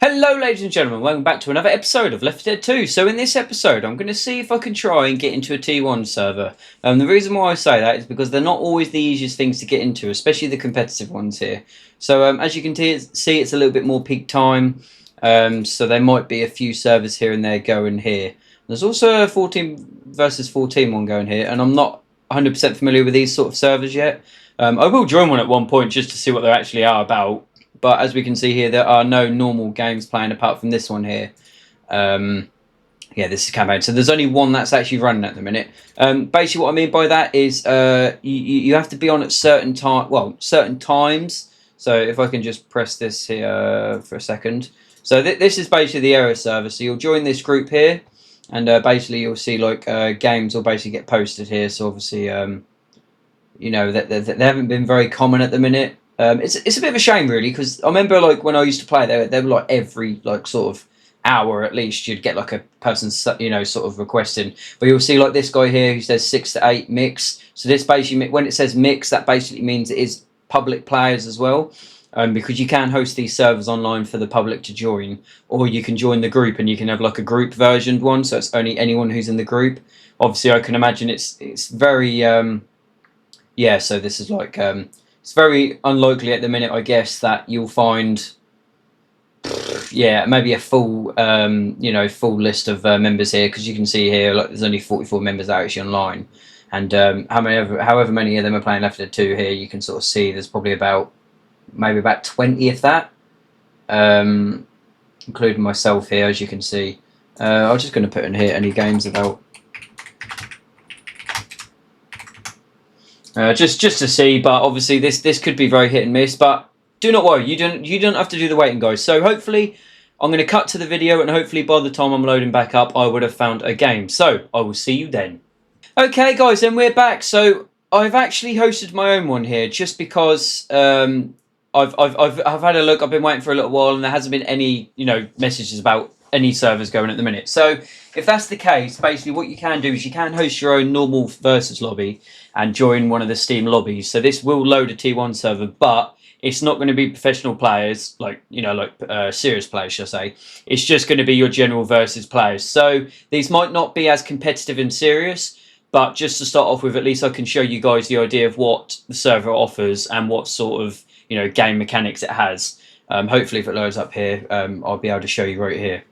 Hello ladies and gentlemen, welcome back to another episode of Left 4 Dead 2. So in this episode I'm going to see if I can try and get into a T1 server. The reason why I say that is because they're not always the easiest things to get into, especially the competitive ones here. So as you can see, it's a little bit more peak time, so there might be a few servers here and there going here. There's also a 14 versus 14 one going here, and I'm not 100% familiar with these sort of servers yet. I will join one at one point just to see what they actually are about. But as we can see here, there are no normal games playing apart from this one here. Yeah, this is campaign. So there's only one that's actually running at the minute. Basically, what I mean by that is you have to be on at certain times. So if I can just press this here for a second. So this is basically the error server. So you'll join this group here, and basically you'll see like games will basically get posted here. So obviously, you know, they haven't been very common at the minute. It's a bit of a shame really, because I remember like when I used to play, they were like every like sort of hour at least you'd get like a person, you know, sort of requesting. But you'll see like this guy here who says 6 to 8 mix. So this basically, when it says mix, that basically means it is public players as well, because you can host these servers online for the public to join, or you can join the group and you can have like a group versioned one, so it's only anyone who's in the group. Obviously I can imagine it's very yeah, so this is like it's very unlikely at the minute, I guess, that you'll find, yeah, maybe a full, you know, full list of members here, because you can see here, like, there's only 44 members that are actually online, and however many of them are playing Left 4 Dead 2 here, you can sort of see there's probably maybe about 20 of that, including myself here, as you can see. I'm just going to put in here any games about. Just to see, but obviously this could be very hit and miss. But do not worry, you don't have to do the waiting, guys. So hopefully, I'm going to cut to the video, and hopefully by the time I'm loading back up, I would have found a game. So I will see you then. Okay, guys, and we're back. So I've actually hosted my own one here, just because I've had a look. I've been waiting for a little while, and there hasn't been any, you know, messages about any servers going at the minute. So if that's the case, basically what you can do is you can host your own normal versus lobby and join one of the Steam lobbies. So this will load a T1 server, but it's not going to be professional players, like, you know, like serious players, should I say. It's just going to be your general versus players. So these might not be as competitive and serious, but just to start off with, at least I can show you guys the idea of what the server offers and what sort of, you know, game mechanics it has. Hopefully if it loads up here, I'll be able to show you right here.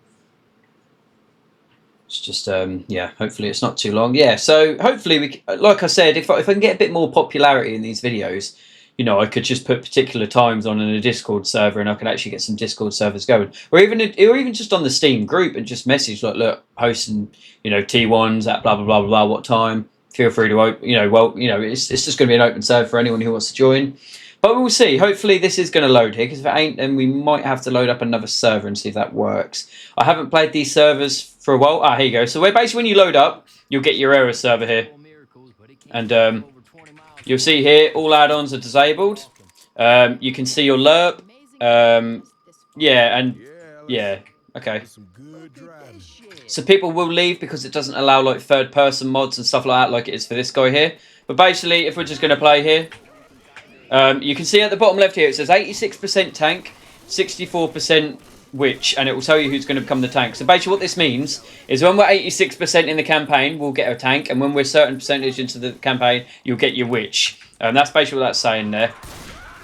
It's just, yeah, hopefully it's not too long. Yeah, so hopefully, like I said, if I can get a bit more popularity in these videos, you know, I could just put particular times on in a Discord server, and I can actually get some Discord servers going. Or even just on the Steam group, and just message, like, look, hosting, you know, T1s at blah, blah, blah, blah, what time. Feel free to, it's just going to be an open server for anyone who wants to join. But we'll see. Hopefully this is going to load here, because if it ain't, then we might have to load up another server and see if that works. I haven't played these servers for a while. Ah, here you go. So basically when you load up, you'll get your error server here. And you'll see here, all add-ons are disabled. You can see your LERP. Yeah, okay. So people will leave because it doesn't allow like third-person mods and stuff like that, like it is for this guy here. But basically, if we're just going to play here, you can see at the bottom left here, it says 86% tank, 64% witch, and it will tell you who's going to become the tank. So basically what this means is when we're 86% in the campaign, we'll get a tank, and when we're a certain percentage into the campaign, you'll get your witch. That's basically what that's saying there.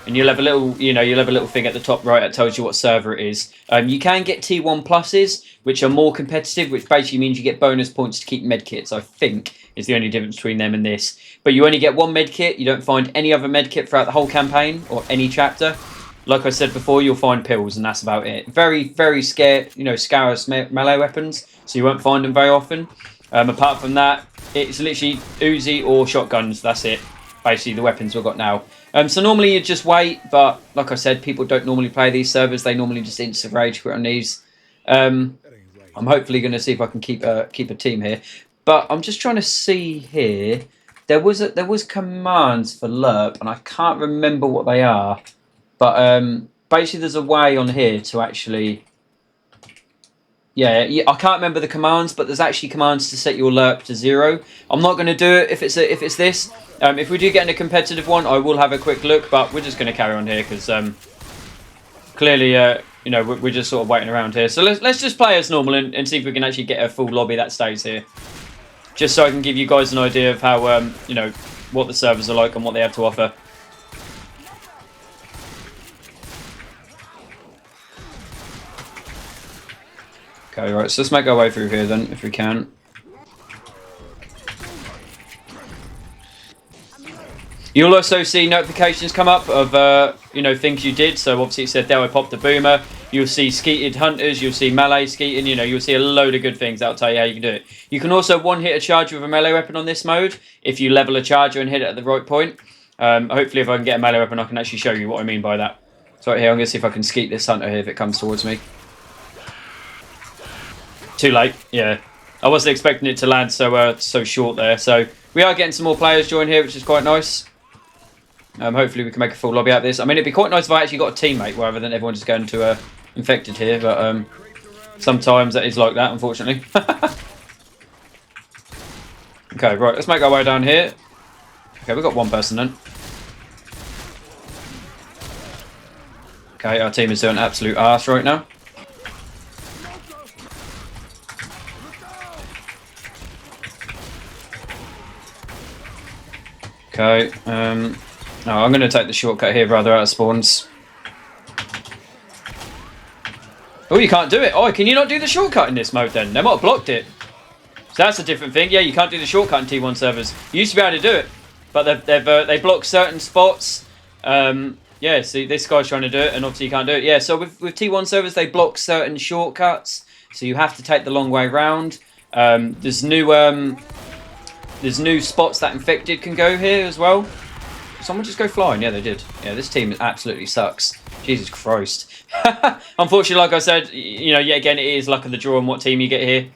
And you'll have a little, you know, you'll have a little thing at the top right that tells you what server it is. You can get T1 pluses, which are more competitive, which basically means you get bonus points to keep medkits, I think, is the only difference between them and this. But you only get one medkit. You don't find any other medkit throughout the whole campaign or any chapter. Like I said before, you'll find pills, and that's about it. Very, very scarce, you know, scarce melee weapons, so you won't find them very often. Apart from that, it's literally Uzi or shotguns. That's it. Basically, the weapons we've got now. So normally you just wait, but like I said, people don't normally play these servers. They normally just instant rage quit on these. I'm hopefully going to see if I can keep a team here, but I'm just trying to see here. There was commands for LERP, and I can't remember what they are. But basically, there's a way on here to actually. Yeah, I can't remember the commands, but there's actually commands to set your LERP to 0. I'm not going to do it if it's this. If we do get in a competitive one, I will have a quick look, but we're just going to carry on here because clearly you know, we're just sort of waiting around here. So let's just play as normal and see if we can actually get a full lobby that stays here. Just so I can give you guys an idea of how, you know, what the servers are like and what they have to offer. Okay, right, so let's make our way through here then, if we can. You'll also see notifications come up of, you know, things you did. So obviously it said there I popped the boomer. You'll see skeeted hunters. You'll see melee skeeting. You know, you'll see a load of good things. That'll tell you how you can do it. You can also one-hit a charge with a melee weapon on this mode if you level a charger and hit it at the right point. Hopefully if I can get a melee weapon, I can actually show you what I mean by that. So right here, I'm going to see if I can skeet this hunter here if it comes towards me. Too late, yeah. I wasn't expecting it to land so short there. So we are getting some more players join here, which is quite nice. Hopefully we can make a full lobby out of this. I mean, it'd be quite nice if I actually got a teammate rather than everyone just going to infected here. But sometimes that is like that, unfortunately. Okay, right. Let's make our way down here. Okay, we've got one person then. Okay, our team is doing absolute arse right now. Okay, no, I'm going to take the shortcut here rather out of spawns. Oh, you can't do it. Oh, can you not do the shortcut in this mode then? They might have blocked it. So that's a different thing. Yeah, you can't do the shortcut in T1 servers. You used to be able to do it, but they block certain spots. Yeah, see, this guy's trying to do it, and obviously you can't do it. Yeah, so with T1 servers, they block certain shortcuts, so you have to take the long way round. There's new spots that infected can go here as well. Someone just go flying? Yeah, they did. Yeah, this team absolutely sucks. Jesus Christ. Unfortunately, like I said, you know, yet again, it is luck of the draw on what team you get here.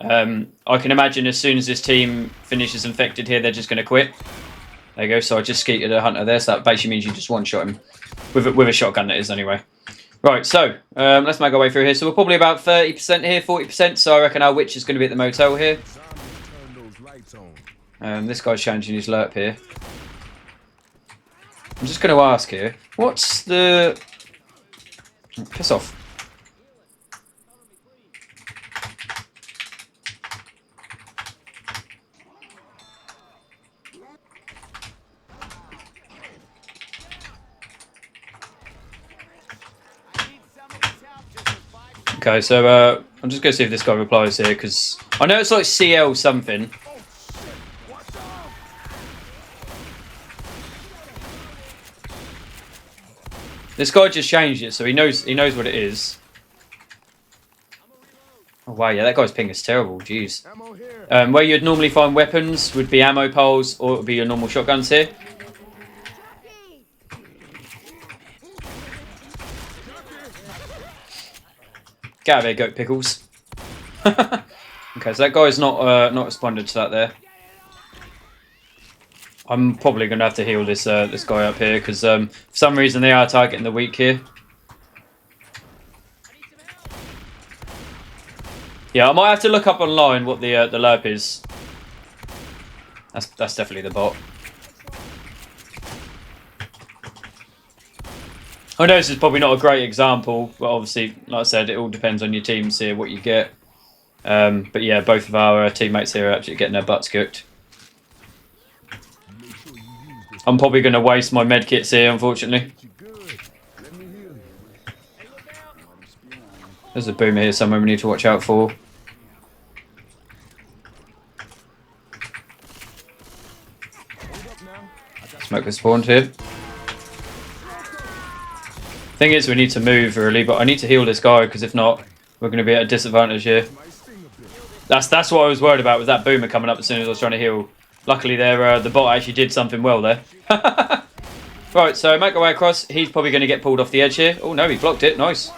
I can imagine as soon as this team finishes infected here, they're just going to quit. There you go. So I just skeeted a hunter there. So that basically means you just one-shot him with a shotgun, that is, anyway. Right, so let's make our way through here. So we're probably about 30% here, 40%. So I reckon our witch is going to be at the motel here. This guy's changing his lerp here. I'm just going to ask here, what's the... Piss off. Okay, so I'm just going to see if this guy replies here, because I know it's like CL something. This guy just changed it, so he knows what it is. Oh wow, yeah, that guy's ping is terrible. Jeez. Where you'd normally find weapons would be ammo poles, or it would be your normal shotguns here. Get out of here, goat pickles. Okay, so that guy's not responded to that there. I'm probably going to have to heal this this guy up here because for some reason they are targeting the weak here. Yeah, I might have to look up online what the lerp is. That's definitely the bot. I know this is probably not a great example, but obviously, like I said, it all depends on your teams here, what you get. But yeah, both of our teammates here are actually getting their butts cooked. I'm probably going to waste my medkits here, unfortunately. There's a boomer here somewhere we need to watch out for. Smoker spawned here. Thing is, we need to move really, but I need to heal this guy because if not, we're going to be at a disadvantage here. That's what I was worried about, was that boomer coming up as soon as I was trying to heal. Luckily, there the bot actually did something well there. Right, so make our way across. He's probably going to get pulled off the edge here. Oh no, he blocked it. Nice.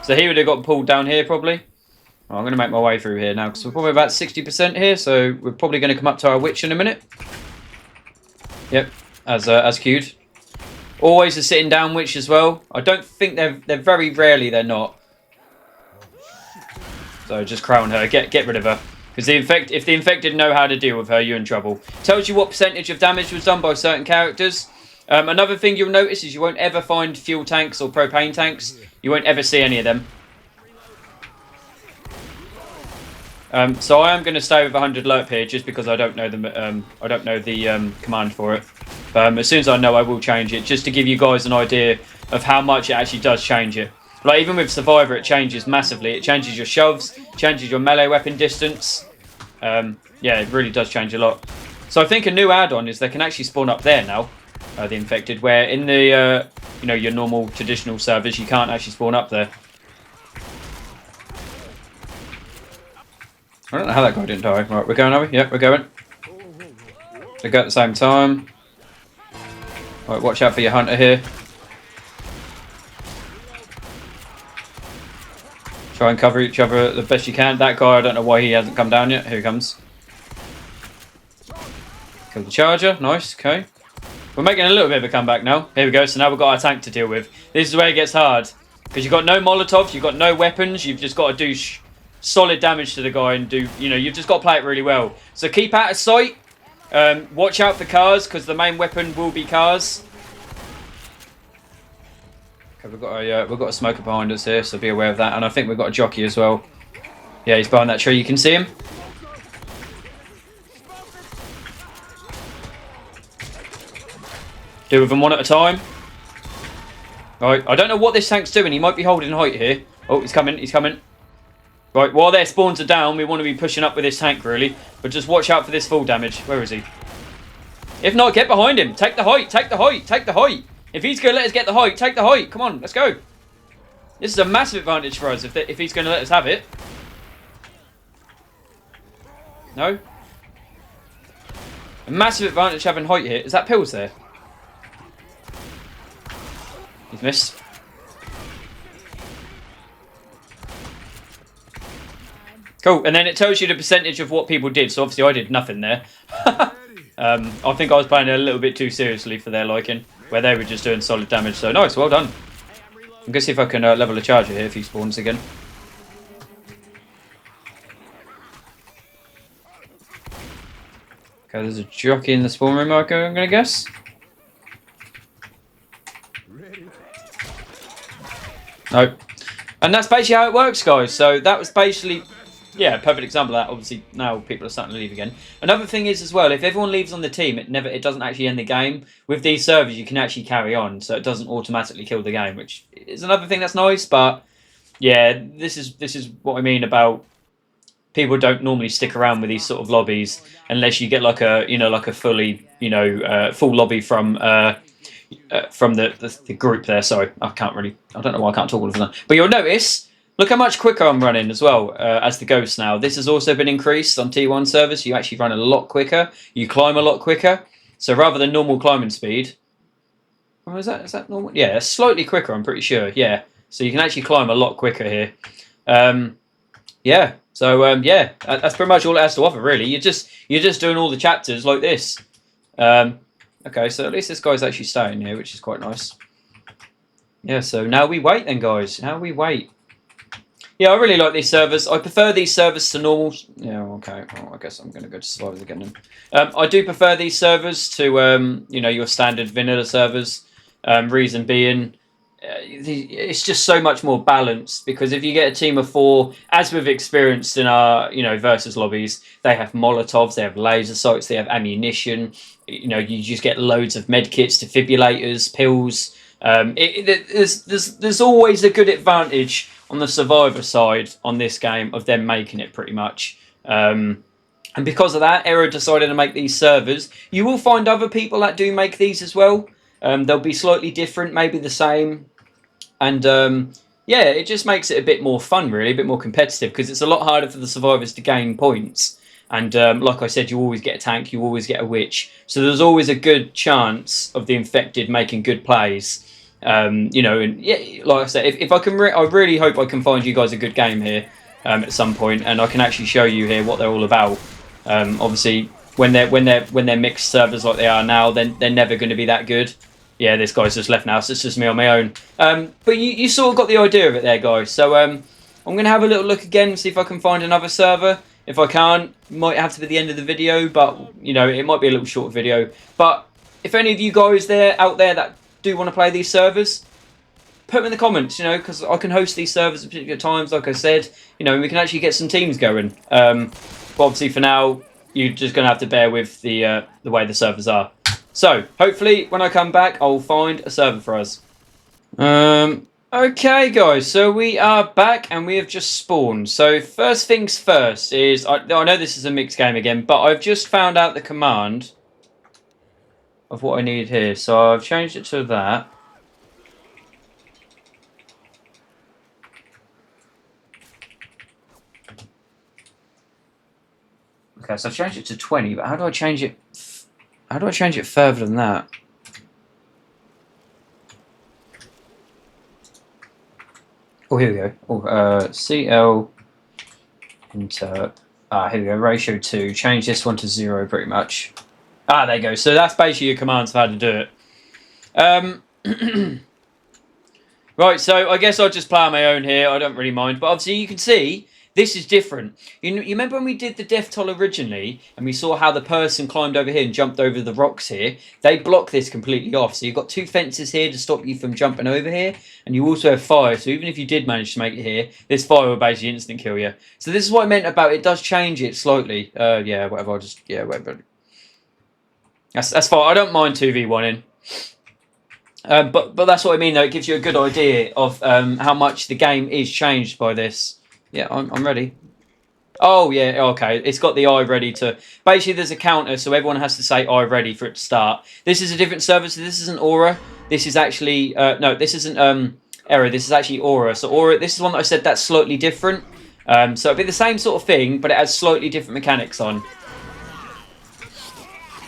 So he would have got pulled down here probably. I'm going to make my way through here now because we're probably about 60% here, so we're probably going to come up to our witch in a minute. Yep, as queued. Always a sitting down witch as well. I don't think they're very rarely they're not. So just crown her, get rid of her. Because if the infected know how to deal with her, you're in trouble. Tells you what percentage of damage was done by certain characters. Another thing you'll notice is you won't ever find fuel tanks or propane tanks. You won't ever see any of them. So I am going to stay with 100 lerp here just because I don't know the command for it. As soon as I know, I will change it just to give you guys an idea of how much it actually does change it. Like even with Survivor, it changes massively. It changes your shoves, changes your melee weapon distance. Yeah, it really does change a lot. So I think a new add-on is they can actually spawn up there now, the infected. Where in the your normal traditional servers, you can't actually spawn up there. I don't know how that guy didn't die. Right, we're going, are we? Yep, we're going. They go at the same time. Right, watch out for your hunter here. Try and cover each other the best you can. That guy, I don't know why he hasn't come down yet. Here he comes. Kill the charger. Nice, okay. We're making a little bit of a comeback now. Here we go. So now we've got our tank to deal with. This is where it gets hard. Because you've got no Molotovs, you've got no weapons, you've just got to do solid damage to the guy and do, you've just got to play it really well. So keep out of sight. Watch out for cars because the main weapon will be cars. Okay, we've got a smoker behind us here, so be aware of that. And I think we've got a jockey as well. Yeah, he's behind that tree. You can see him. Do with them one at a time. Right, I don't know what this tank's doing. He might be holding height here. Oh, he's coming. He's coming. Right, while their spawns are down, we want to be pushing up with this tank, really. But just watch out for this full damage. Where is he? If not, get behind him. Take the height. Take the height. Take the height. If he's going to let us get the height, take the height. Come on, let's go. This is a massive advantage for us if he's going to let us have it. No? A massive advantage having height here. Is that pills there? He's missed. Cool, and then it tells you the percentage of what people did. So obviously I did nothing there. I think I was playing a little bit too seriously for their liking, where they were just doing solid damage. So nice, well done. I'm going to see if I can level a charger here if he spawns again. Okay, there's a jockey in the spawn room, I'm going to guess. Nope. And that's basically how it works, guys. So that was basically... yeah, perfect example of that. Obviously, now people are starting to leave again. Another thing is as well, if everyone leaves on the team, it doesn't actually end the game. With these servers, you can actually carry on, so it doesn't automatically kill the game, which is another thing that's nice. But yeah, this is what I mean about people don't normally stick around with these sort of lobbies unless you get like a fully full lobby from the group there. Sorry, I don't know why I can't talk all of that. But you'll notice. Look how much quicker I'm running as well as the Ghost now. This has also been increased on T1 servers. You actually run a lot quicker. You climb a lot quicker. So rather than normal climbing speed... oh, is that normal? Yeah, it's slightly quicker, I'm pretty sure. Yeah, so you can actually climb a lot quicker here. Yeah, so yeah, that's pretty much all it has to offer, really. You're just doing all the chapters like this. Okay, so at least this guy's actually staying here, which is quite nice. Yeah, so now we wait then, guys. Now we wait. Yeah, I really like these servers. I prefer these servers to normal... yeah, okay. Well, I guess I'm going to go to Survivors again then. I do prefer these servers to, your standard vanilla servers. Reason being, it's just so much more balanced. Because if you get a team of 4, as we've experienced in our, versus lobbies, they have Molotovs, they have laser sights, they have ammunition. You just get loads of medkits, defibrillators, pills. There's always a good advantage on the Survivor side on this game of them making it pretty much. And because of that, Aero decided to make these servers. You will find other people that do make these as well. They'll be slightly different, maybe the same. And yeah, it just makes it a bit more fun, really, a bit more competitive, because it's a lot harder for the Survivors to gain points. And like I said, you always get a tank, you always get a witch. So there's always a good chance of the infected making good plays. And yeah, like I said, if I can, I really hope I can find you guys a good game here at some point, and I can actually show you here what they're all about. Obviously, when they're mixed servers like they are now, then they're never going to be that good. Yeah, this guy's just left now, so it's just me on my own. But you sort of got the idea of it there, guys. So I'm going to have a little look again, see if I can find another server. If I can't, it might have to be the end of the video, but it might be a little short video. But if any of you guys out there that do want to play these servers, put them in the comments, you know, because I can host these servers at particular times, like I said, you know, and we can actually get some teams going. But obviously for now, you're just going to have to bear with the way the servers are. So, hopefully, when I come back, I'll find a server for us. Okay, guys, so we are back, and we have just spawned. So, first things first is, I know this is a mixed game again, but I've just found out the command of what I need here. So, I've changed it to that. Okay, so I've changed it to 20, but how do I change it? How do I change it further than that? Oh, here we go. Oh, CL enter. Here we go. Ratio 2. Change this one to 0, pretty much. There you go. So that's basically your commands for how to do it. Right, so I guess I'll just play on my own here. I don't really mind. But obviously you can see this is different. You remember when we did the death toll originally and we saw how the person climbed over here and jumped over the rocks here? They block this completely off. So you've got 2 fences here to stop you from jumping over here. And you also have fire. So even if you did manage to make it here, this fire will basically instant kill you. So this is what I meant about it does change it slightly. Yeah, whatever. Whatever. That's fine. I don't mind 2v1ing. But that's what I mean, though. It gives you a good idea of how much the game is changed by this. Yeah, I'm ready. Oh, yeah, okay. It's got the I ready to... Basically, there's a counter, so everyone has to say I ready for it to start. This is a different server, so this isn't Aura. This is actually... no, this isn't Error. This is actually Aura. So Aura, this is one that I said that's slightly different. So it'll be the same sort of thing, but it has slightly different mechanics on.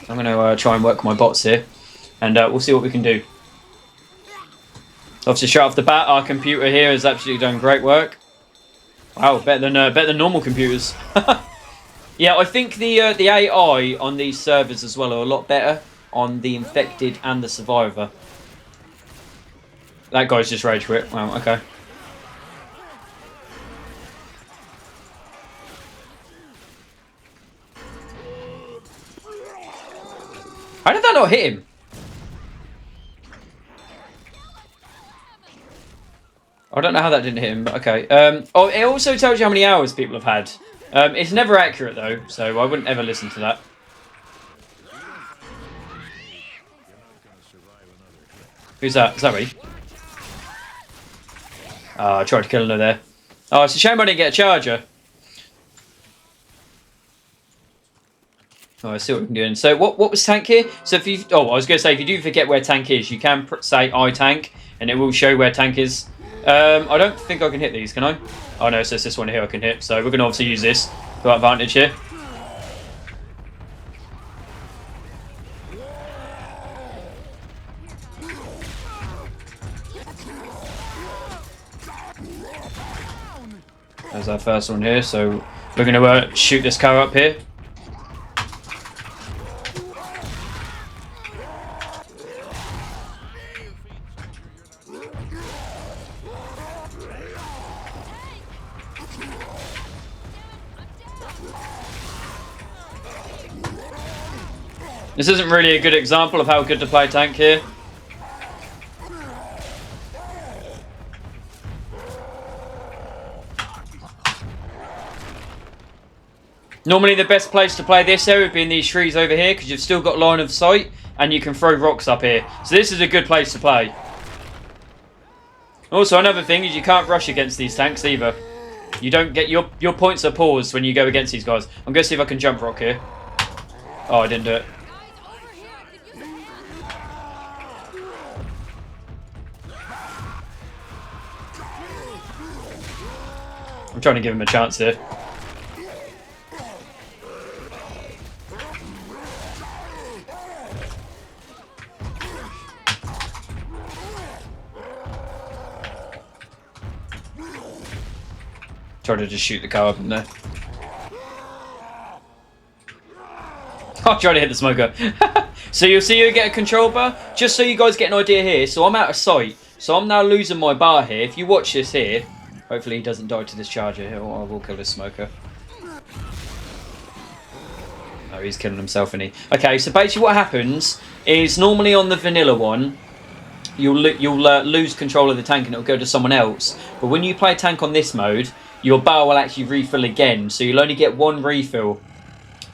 I'm going to try and work my bots here, and we'll see what we can do. Obviously, straight off the bat, our computer here has absolutely done great work. Wow, better than normal computers. Yeah, I think the AI on these servers as well are a lot better on the infected and the survivor. That guy's just rage quit. Wow, okay. How did that not hit him? I don't know how that didn't hit him, but okay. Oh, it also tells you how many hours people have had. It's never accurate, though, so I wouldn't ever listen to that. Who's that? Is that me? I tried to kill her there. Oh, it's a shame I didn't get a charger. Oh, I see what we can do. So what was tank here? So if you... Oh, I was going to say, if you do forget where tank is, you can say I tank, and it will show where tank is. I don't think I can hit these, can I? Oh no, so it's this one here I can hit. So we're going to obviously use this for advantage here. There's our first one here. So we're going to shoot this car up here. This isn't really a good example of how good to play tank here. Normally the best place to play this area would be in these trees over here because you've still got line of sight and you can throw rocks up here. So this is a good place to play. Also, another thing is you can't rush against these tanks either. You don't get... Your points are paused when you go against these guys. I'm going to see if I can jump rock here. Oh, I didn't do it. I'm trying to give him a chance here. Try to just shoot the car up in there. I'll try to hit the smoker. So you'll see you get a control bar. Just so you guys get an idea here. So I'm out of sight. So I'm now losing my bar here. If you watch this here. Hopefully he doesn't die to this charger here. I will kill this smoker. Oh, he's killing himself, isn't he? Okay, so basically what happens is normally on the vanilla one, you'll lose control of the tank and it'll go to someone else. But when you play a tank on this mode, your barrel will actually refill again. So you'll only get one refill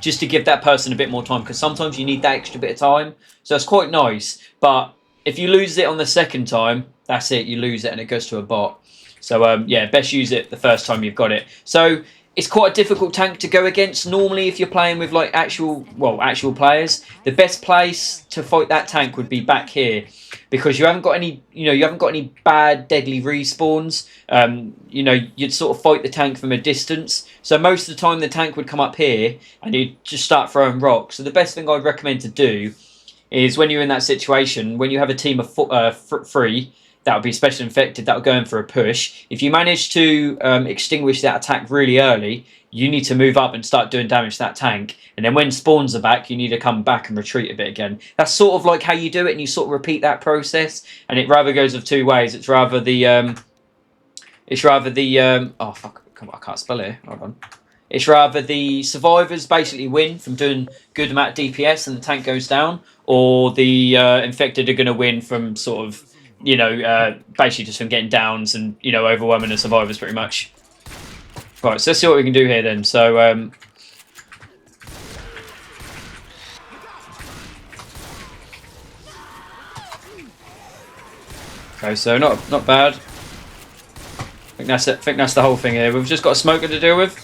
just to give that person a bit more time, because sometimes you need that extra bit of time. So it's quite nice. But if you lose it on the second time, that's it. You lose it and it goes to a bot. So yeah, best use it the first time you've got it. So it's quite a difficult tank to go against. Normally, if you're playing with like actual players, the best place to fight that tank would be back here, because you haven't got any bad deadly respawns. You'd sort of fight the tank from a distance. So most of the time, the tank would come up here and you'd just start throwing rocks. So the best thing I'd recommend to do is when you're in that situation, when you have a team of three. That would be special infected. That would go in for a push. If you manage to extinguish that attack really early, you need to move up and start doing damage to that tank. And then when spawns are back, you need to come back and retreat a bit again. That's sort of like how you do it, and you sort of repeat that process. And it rather goes of two ways. It's rather the oh fuck, come on, I can't spell it. Hold on. It's rather the survivors basically win from doing good amount of DPS and the tank goes down, or the infected are going to win from sort of basically just from getting downs and, overwhelming the survivors pretty much. Right, so let's see what we can do here then. So, okay, so not bad. I think that's the whole thing here. We've just got a smoker to deal with.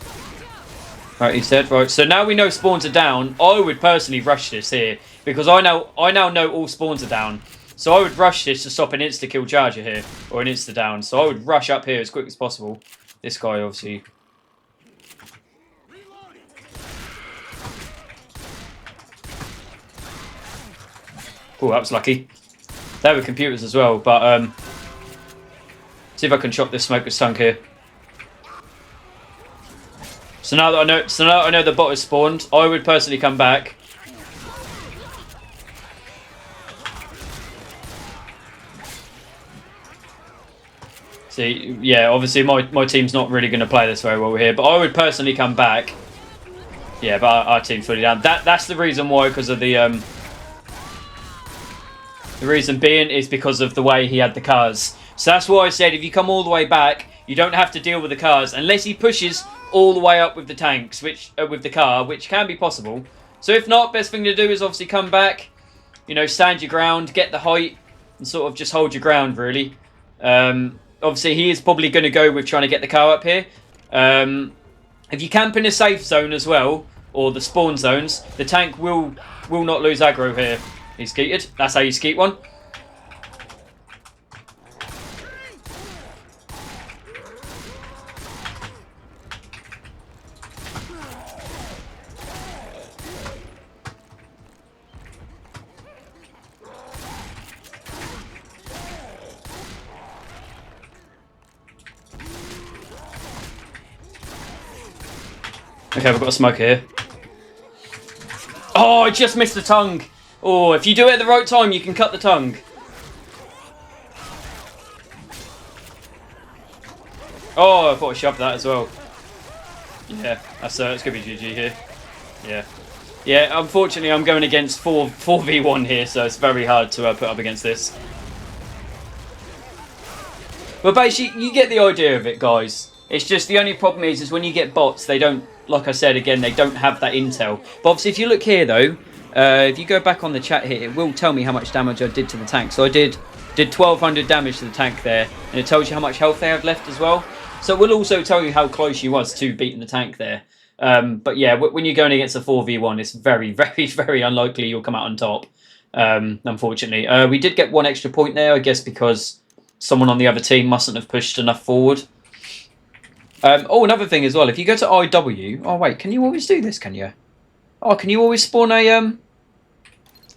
Right, he said. Right, so now we know spawns are down. I would personally rush this here, because I now know all spawns are down. So I would rush this to stop an insta-kill charger here, or an insta-down. So I would rush up here as quick as possible. This guy, obviously. Oh, that was lucky. There were computers as well, but see if I can chop this smoker's tongue here. So now that I know the bot is spawned, I would personally come back. See, yeah, obviously my team's not really going to play this very well here, but I would personally come back. Yeah, but our team's fully down. That's the reason why, because of the reason being is because of the way he had the cars. So that's why I said if you come all the way back, you don't have to deal with the cars unless he pushes all the way up with the tanks, with the car, which can be possible. So if not, best thing to do is obviously come back, stand your ground, get the height, and sort of just hold your ground really. Obviously, he is probably going to go with trying to get the car up here. If you camp in a safe zone as well, or the spawn zones, the tank will not lose aggro here. He's skeeted. That's how you skeet one. Okay, we've got a smoker here. Oh, I just missed the tongue. Oh, if you do it at the right time, you can cut the tongue. Oh, I thought I shoved that as well. Yeah, it's going to be GG here. Yeah. Yeah, unfortunately, I'm going against 4v1 here, so it's very hard to put up against this. But basically, you get the idea of it, guys. It's just the only problem is when you get bots, they don't, like I said again, they don't have that intel. But obviously, if you look here, though, if you go back on the chat here, it will tell me how much damage I did to the tank. So I did 1,200 damage to the tank there, and it tells you how much health they have left as well. So it will also tell you how close you was to beating the tank there. But yeah, when you're going against a 4v1, it's very, very, very unlikely you'll come out on top, unfortunately. We did get one extra point there, I guess, because someone on the other team mustn't have pushed enough forward. Oh, another thing as well, if you go to IW... Oh, wait, can you always do this, can you? Oh, can you always spawn a...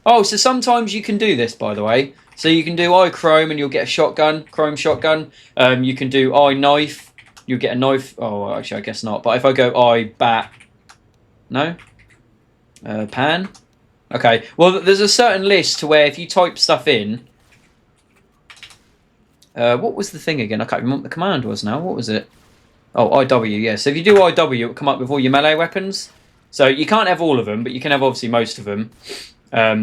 Oh, so sometimes you can do this, by the way. So you can do I-Chrome and you'll get a shotgun, Chrome shotgun. You can do I-Knife, you'll get a knife. Oh, actually, I guess not. But if I go I-Bat... No? Pan? Okay, well, there's a certain list to where if you type stuff in... what was the thing again? I can't remember what the command was now. What was it? Oh, IW, yeah. So if you do IW, it will come up with all your melee weapons. So you can't have all of them, but you can have obviously most of them.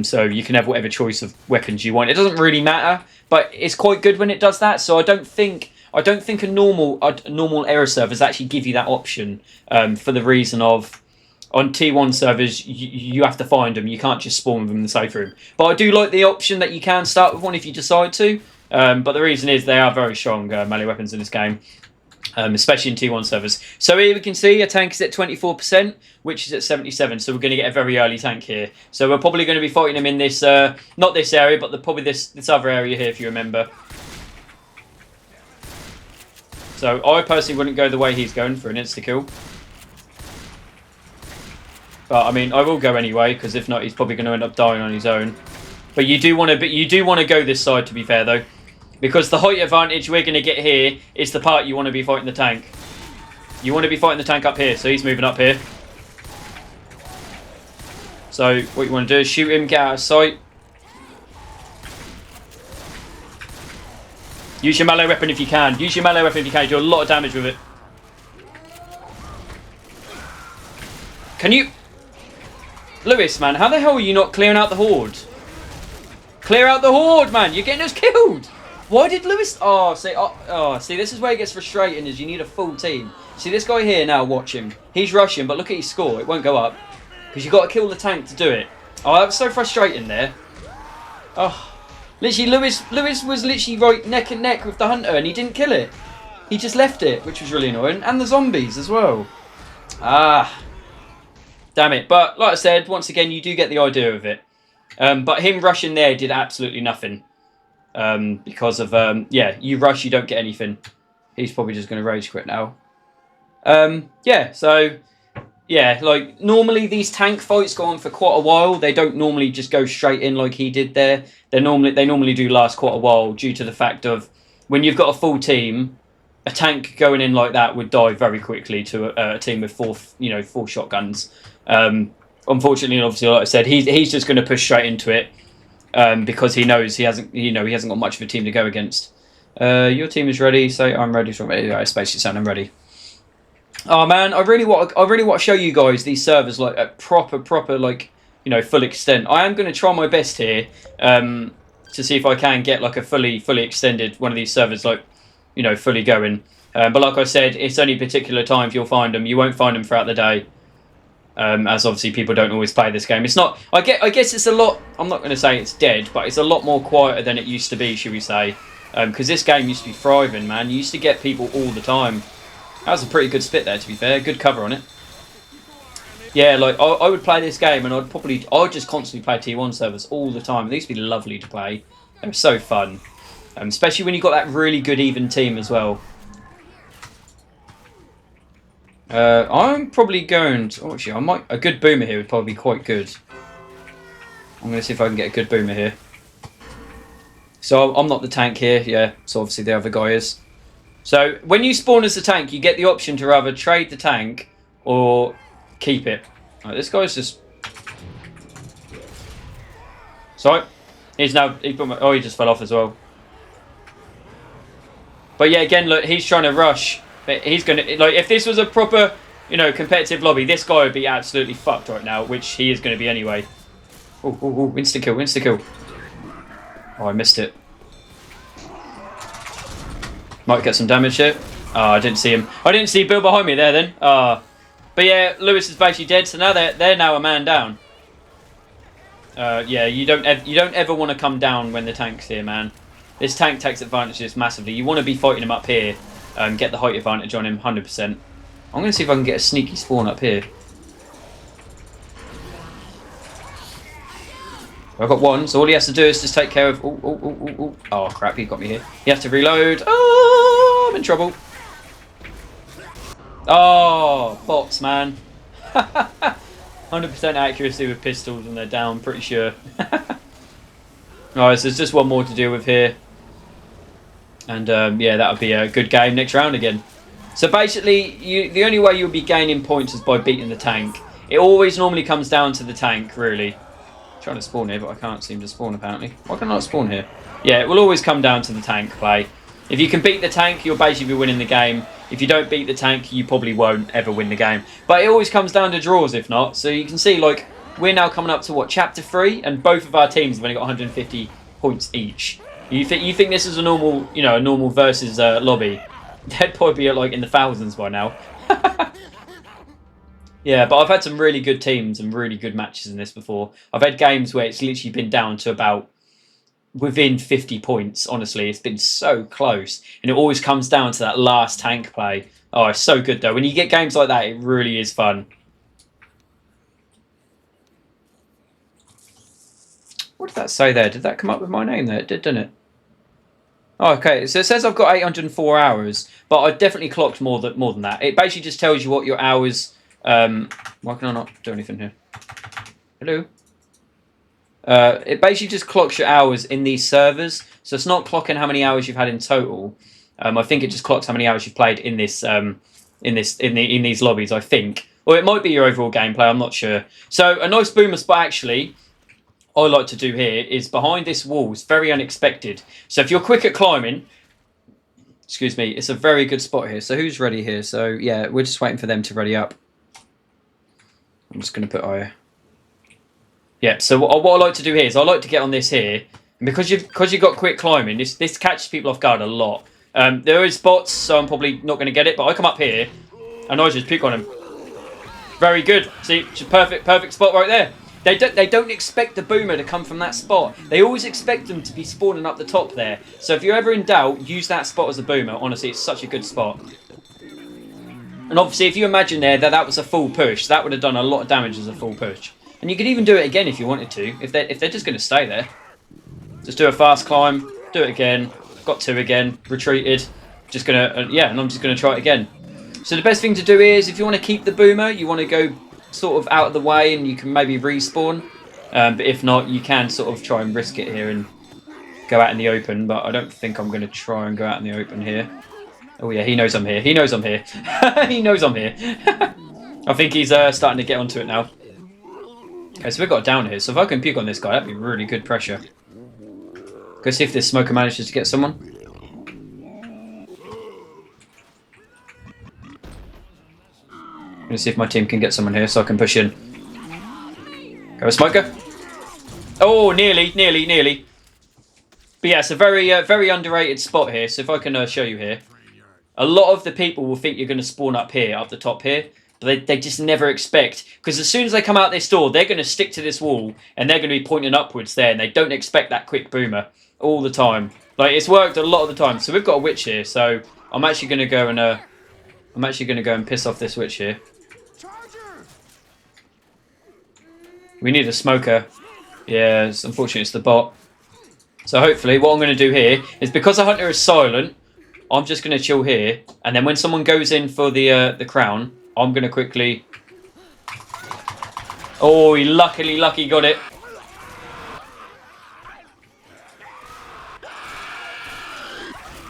So you can have whatever choice of weapons you want. It doesn't really matter, but it's quite good when it does that. So I don't think a normal error servers actually give you that option, for the reason of on T1 servers you have to find them. You can't just spawn them in the safe room. But I do like the option that you can start with one if you decide to. But the reason is they are very strong melee weapons in this game. Especially in T1 servers. So here we can see a tank is at 24%, which is at 77. So we're going to get a very early tank here. So we're probably going to be fighting him in this, not this area, but probably this other area here, if you remember. So I personally wouldn't go the way he's going for an insta-kill. But I mean, I will go anyway, because if not, he's probably going to end up dying on his own. But you do want to go this side, to be fair, though. Because the height advantage we're going to get here is the part you want to be fighting the tank. You want to be fighting the tank up here, so he's moving up here. So what you want to do is shoot him, get out of sight. Use your melee weapon if you can. Use your melee weapon if you can. You do a lot of damage with it. Can you... Lewis, man, how the hell are you not clearing out the horde? Clear out the horde, man. You're getting us killed. Why did Lewis... see, this is where it gets frustrating, is you need a full team. See, this guy here now, watch him. He's rushing, but look at his score. It won't go up. Because you've got to kill the tank to do it. Oh, that was so frustrating there. Oh, literally, Lewis was literally right neck and neck with the hunter, and he didn't kill it. He just left it, which was really annoying. And the zombies as well. Ah. Damn it. But, like I said, once again, you do get the idea of it. But him rushing there did absolutely nothing. Because of, yeah, you rush, you don't get anything. He's probably just going to rage quit now. Yeah, so, yeah, like, normally these tank fights go on for quite a while. They don't normally just go straight in like he did there. They normally do last quite a while due to the fact of when you've got a full team, a tank going in like that would die very quickly to a team with four shotguns. Unfortunately, obviously, like I said, he's just going to push straight into it. Because he knows he hasn't got much of a team to go against. Your team is ready. Say I'm ready. So it's basically saying I'm ready. Oh man, I really want to show you guys these servers like at proper like full extent. I am going to try my best here to see if I can get like a fully extended one of these servers like fully going. But like I said, it's only particular times you'll find them. You won't find them throughout the day. As obviously people don't always play this game. It's not. I guess it's a lot. I'm not going to say it's dead, but it's a lot more quieter than it used to be, should we say? Because this game used to be thriving, man. You used to get people all the time. That was a pretty good split there, to be fair. Good cover on it. Yeah, like I would play this game, and I'd just constantly play T1 servers all the time. They used to be lovely to play. They were so fun, especially when you got that really good even team as well. I'm probably going to... Oh, actually, a good boomer here would probably be quite good. I'm going to see if I can get a good boomer here. So, I'm not the tank here, yeah. So, obviously, the other guy is. So, when you spawn as the tank, you get the option to either trade the tank or keep it. Right, this guy's just... Sorry. He just fell off as well. But, yeah, again, look, he's trying to rush... But he's going to... Like, if this was a proper, competitive lobby, this guy would be absolutely fucked right now, which he is going to be anyway. Oh, insta-kill. Oh, I missed it. Might get some damage here. Oh, I didn't see him. I didn't see Bill behind me there then. But yeah, Lewis is basically dead, so now they're now a man down. Yeah, you don't ever want to come down when the tank's here, man. This tank takes advantage of this massively. You want to be fighting him up here. Get the height advantage on him, 100%. I'm going to see if I can get a sneaky spawn up here. I've got one, so all he has to do is just take care of... Oh, crap, he got me here. He has to reload. Oh, I'm in trouble. Oh, bots, man. 100% accuracy with pistols and they're down, pretty sure. Alright, so there's just one more to deal with here. And yeah, that'll be a good game next round again. So basically, the only way you'll be gaining points is by beating the tank. It always normally comes down to the tank, really. I'm trying to spawn here, but I can't seem to spawn apparently. Why can I not spawn here? Yeah, it will always come down to the tank play. If you can beat the tank, you'll basically be winning the game. If you don't beat the tank, you probably won't ever win the game. But it always comes down to draws, if not. So you can see, like, we're now coming up to, what, Chapter 3? And both of our teams have only got 150 points each. You think this is a normal, you know, a normal versus lobby? They'd probably be, like, in the thousands by now. Yeah, but I've had some really good teams and really good matches in this before. I've had games where it's literally been down to about within 50 points, honestly. It's been so close. And it always comes down to that last tank play. Oh, it's so good, though. When you get games like that, it really is fun. What did that say there? Did that come up with my name there? It did, didn't it? Oh, okay. So it says I've got 804 hours, but I definitely clocked more than that. It basically just tells you what your hours... why can I not do anything here? Hello? It basically just clocks your hours in these servers, so it's not clocking how many hours you've had in total. I think it just clocks how many hours you've played in this, in these lobbies. I think, or it might be your overall gameplay. I'm not sure. So a nice boomer spot actually, I like to do here is behind this wall. It's very unexpected. So if you're quick at climbing, excuse me, it's a very good spot here. So who's ready here? So yeah, we're just waiting for them to ready up. I'm just going to put I. Yeah, so what I like to do here is I like to get on this here, and because you've got quick climbing, this catches people off guard a lot. There is spots, so I'm probably not going to get it, but I come up here and I just pick on him. Very good. See, it's a perfect spot right there. They don't expect the boomer to come from that spot. They always expect them to be spawning up the top there. So if you're ever in doubt, use that spot as a boomer. Honestly, it's such a good spot. And obviously, if you imagine there that was a full push, that would have done a lot of damage as a full push. And you could even do it again if you wanted to, if they're just going to stay there. Just do a fast climb, do it again, got two again, retreated. Just gonna and I'm just gonna try it again. So the best thing to do is, if you want to keep the boomer, you want to go sort of out of the way, and you can maybe respawn. But if not, you can sort of try and risk it here and go out in the open. But I don't think I'm going to try and go out in the open here. Oh yeah, he knows I'm here. He knows I'm here. He knows I'm here. I think he's starting to get onto it now. Okay, so we've got down here. So if I can puke on this guy, that'd be really good pressure. Go see if this smoker manages to get someone. I'm going to see if my team can get someone here so I can push in. Go, smoker. Oh, nearly. But yeah, it's a very underrated spot here. So if I can show you here. A lot of the people will think you're going to spawn up here, up the top here. But they just never expect. Because as soon as they come out this door, they're going to stick to this wall. And they're going to be pointing upwards there. And they don't expect that quick boomer all the time. Like, it's worked a lot of the time. So we've got a witch here. So I'm actually going to go and piss off this witch here. We need a smoker. Yeah, unfortunately it's the bot. So hopefully what I'm going to do here is, because the hunter is silent, I'm just going to chill here. And then when someone goes in for the crown, I'm going to quickly... Oh, he lucky got it.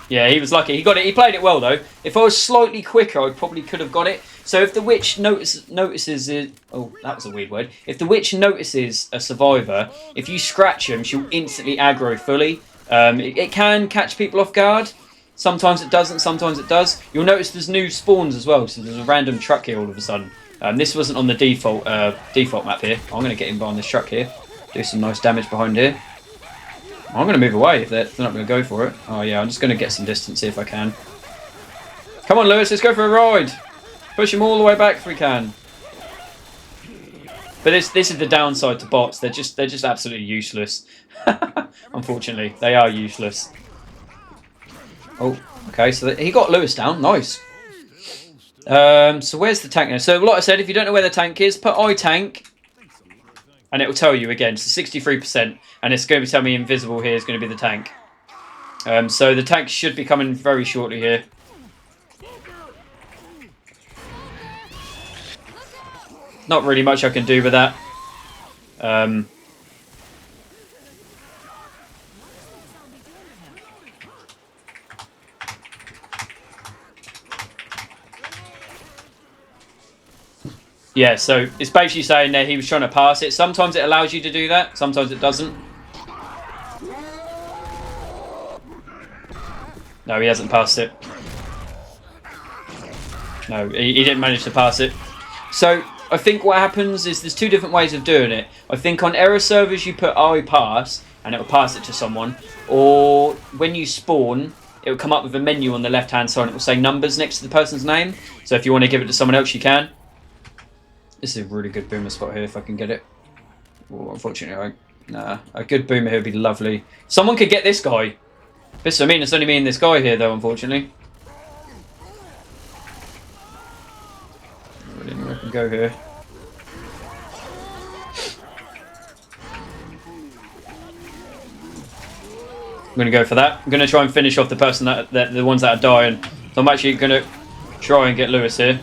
Yeah, he was lucky. He got it. He played it well, though. If I was slightly quicker, I probably could have got it. So if the witch notices it... Oh, that was a weird word. If the witch notices a survivor, if you scratch him, she'll instantly aggro fully. It can catch people off guard. Sometimes it doesn't, sometimes it does. You'll notice there's new spawns as well. So there's a random truck here all of a sudden. This wasn't on the default map here. I'm going to get in behind this truck here. Do some nice damage behind here. I'm going to move away if they're not going to go for it. Oh yeah, I'm just going to get some distance here if I can. Come on, Lewis, let's go for a ride. Push him all the way back if we can. But this is the downside to bots. They're just absolutely useless. Unfortunately, they are useless. Oh, okay. So he got Lewis down. Nice. So where's the tank now? So like I said, if you don't know where the tank is, put I tank. And it will tell you again. So 63%. And it's going to tell me invisible here is going to be the tank. So the tank should be coming very shortly here. Not really much I can do with that. Yeah, so it's basically saying that he was trying to pass it. Sometimes it allows you to do that. Sometimes it doesn't. No, he hasn't passed it. No, he didn't manage to pass it. So I think what happens is there's two different ways of doing it. I think on error servers you put I pass and it will pass it to someone, or when you spawn it will come up with a menu on the left hand side and it will say numbers next to the person's name. So if you want to give it to someone else you can. This is a really good boomer spot here if I can get it. Oh, unfortunately, a good boomer here would be lovely. Someone could get this guy. This, I mean, it's only me and this guy here though, unfortunately. I didn't know I can go here. I'm going to go for that. I'm going to try and finish off the person the ones that are dying. So I'm actually going to try and get Lewis here.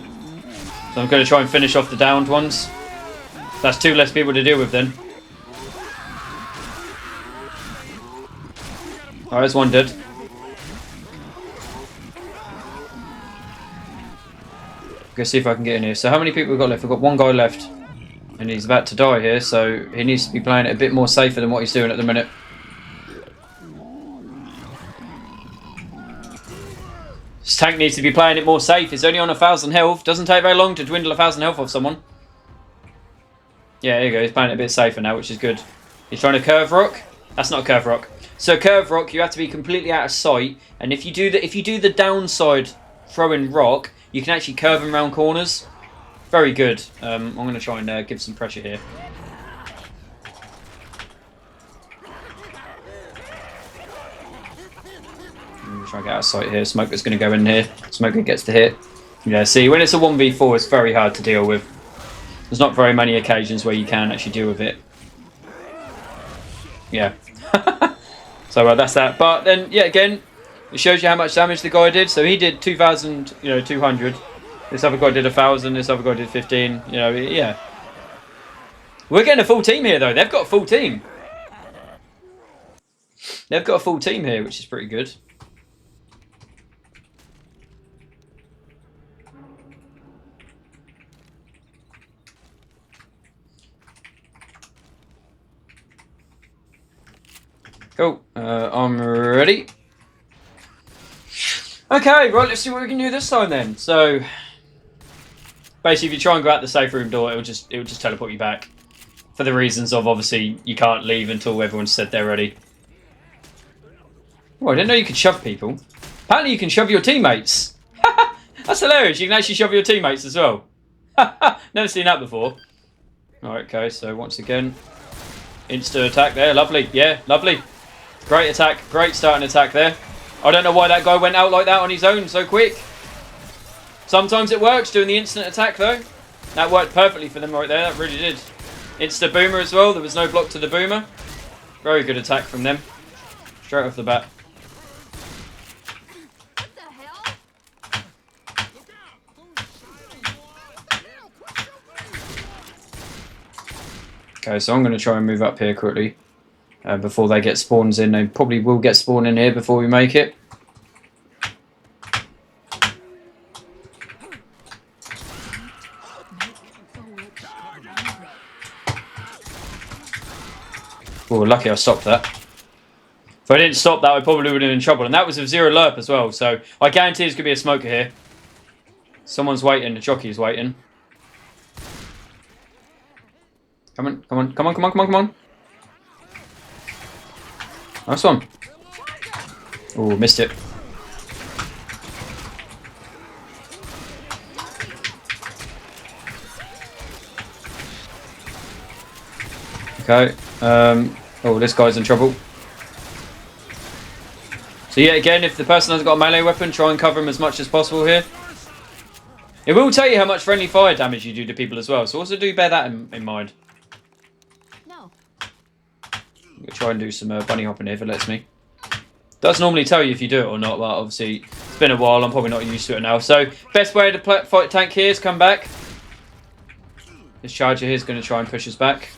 So I'm going to try and finish off the downed ones. That's 2 less people to deal with then. Alright, there's 1 dead. Go see if I can get in here. So how many people we've got left? We've got 1 guy left. And he's about to die here, so he needs to be playing it a bit more safer than what he's doing at the minute. This tank needs to be playing it more safe. It's only on 1,000 health. Doesn't take very long to dwindle 1,000 health off someone. Yeah, there you go. He's playing it a bit safer now, which is good. He's trying to curve rock. That's not a curve rock. So curve rock, you have to be completely out of sight. And if you do the downside throwing rock, you can actually curve him around corners. Very good. I'm going to try and give some pressure here. Try and get out of sight here. Smoker's going to go in here. Smoker gets to hit. Yeah, see, when it's a 1v4, it's very hard to deal with. There's not very many occasions where you can actually deal with it. Yeah. So that's that. But then, yeah, again, it shows you how much damage the guy did. So he did 2,200. This other guy did 1,000. This other guy did 15. You know, yeah. We're getting a full team here, though. They've got a full team. They've got a full team here, which is pretty good. Cool. I'm ready. Okay, right, let's see what we can do this time then. So, basically, if you try and go out the safe room door, it will just teleport you back. For the reasons of, obviously, you can't leave until everyone's said they're ready. Oh, I didn't know you could shove people. Apparently you can shove your teammates. That's hilarious. You can actually shove your teammates as well. Never seen that before. Alright, okay, so once again, insta attack there. Lovely. Yeah, lovely. Great attack. Great starting attack there. I don't know why that guy went out like that on his own so quick. Sometimes it works doing the instant attack though. That worked perfectly for them right there. That really did. Insta boomer as well. There was no block to the boomer. Very good attack from them. Straight off the bat. Okay, so I'm going to try and move up here quickly. Before they get spawns in. They probably will get spawned in here before we make it. Oh, lucky I stopped that. If I didn't stop that, I probably would have been in trouble. And that was with 0 lerp as well. So I guarantee there's going to be a smoker here. Someone's waiting. The jockey's waiting. Come on, come on, come on, come on, come on, come on. Nice one. Oh, missed it. Okay. Oh, this guy's in trouble. So yeah, again, if the person hasn't got a melee weapon, try and cover him as much as possible here. It will tell you how much friendly fire damage you do to people as well, so also do bear that in mind. No. I'm going to try and do some bunny hopping here if it lets me. Does normally tell you if you do it or not, but obviously it's been a while, I'm probably not used to it now. So, best way to fight tank here is come back. This charger here is going to try and push us back.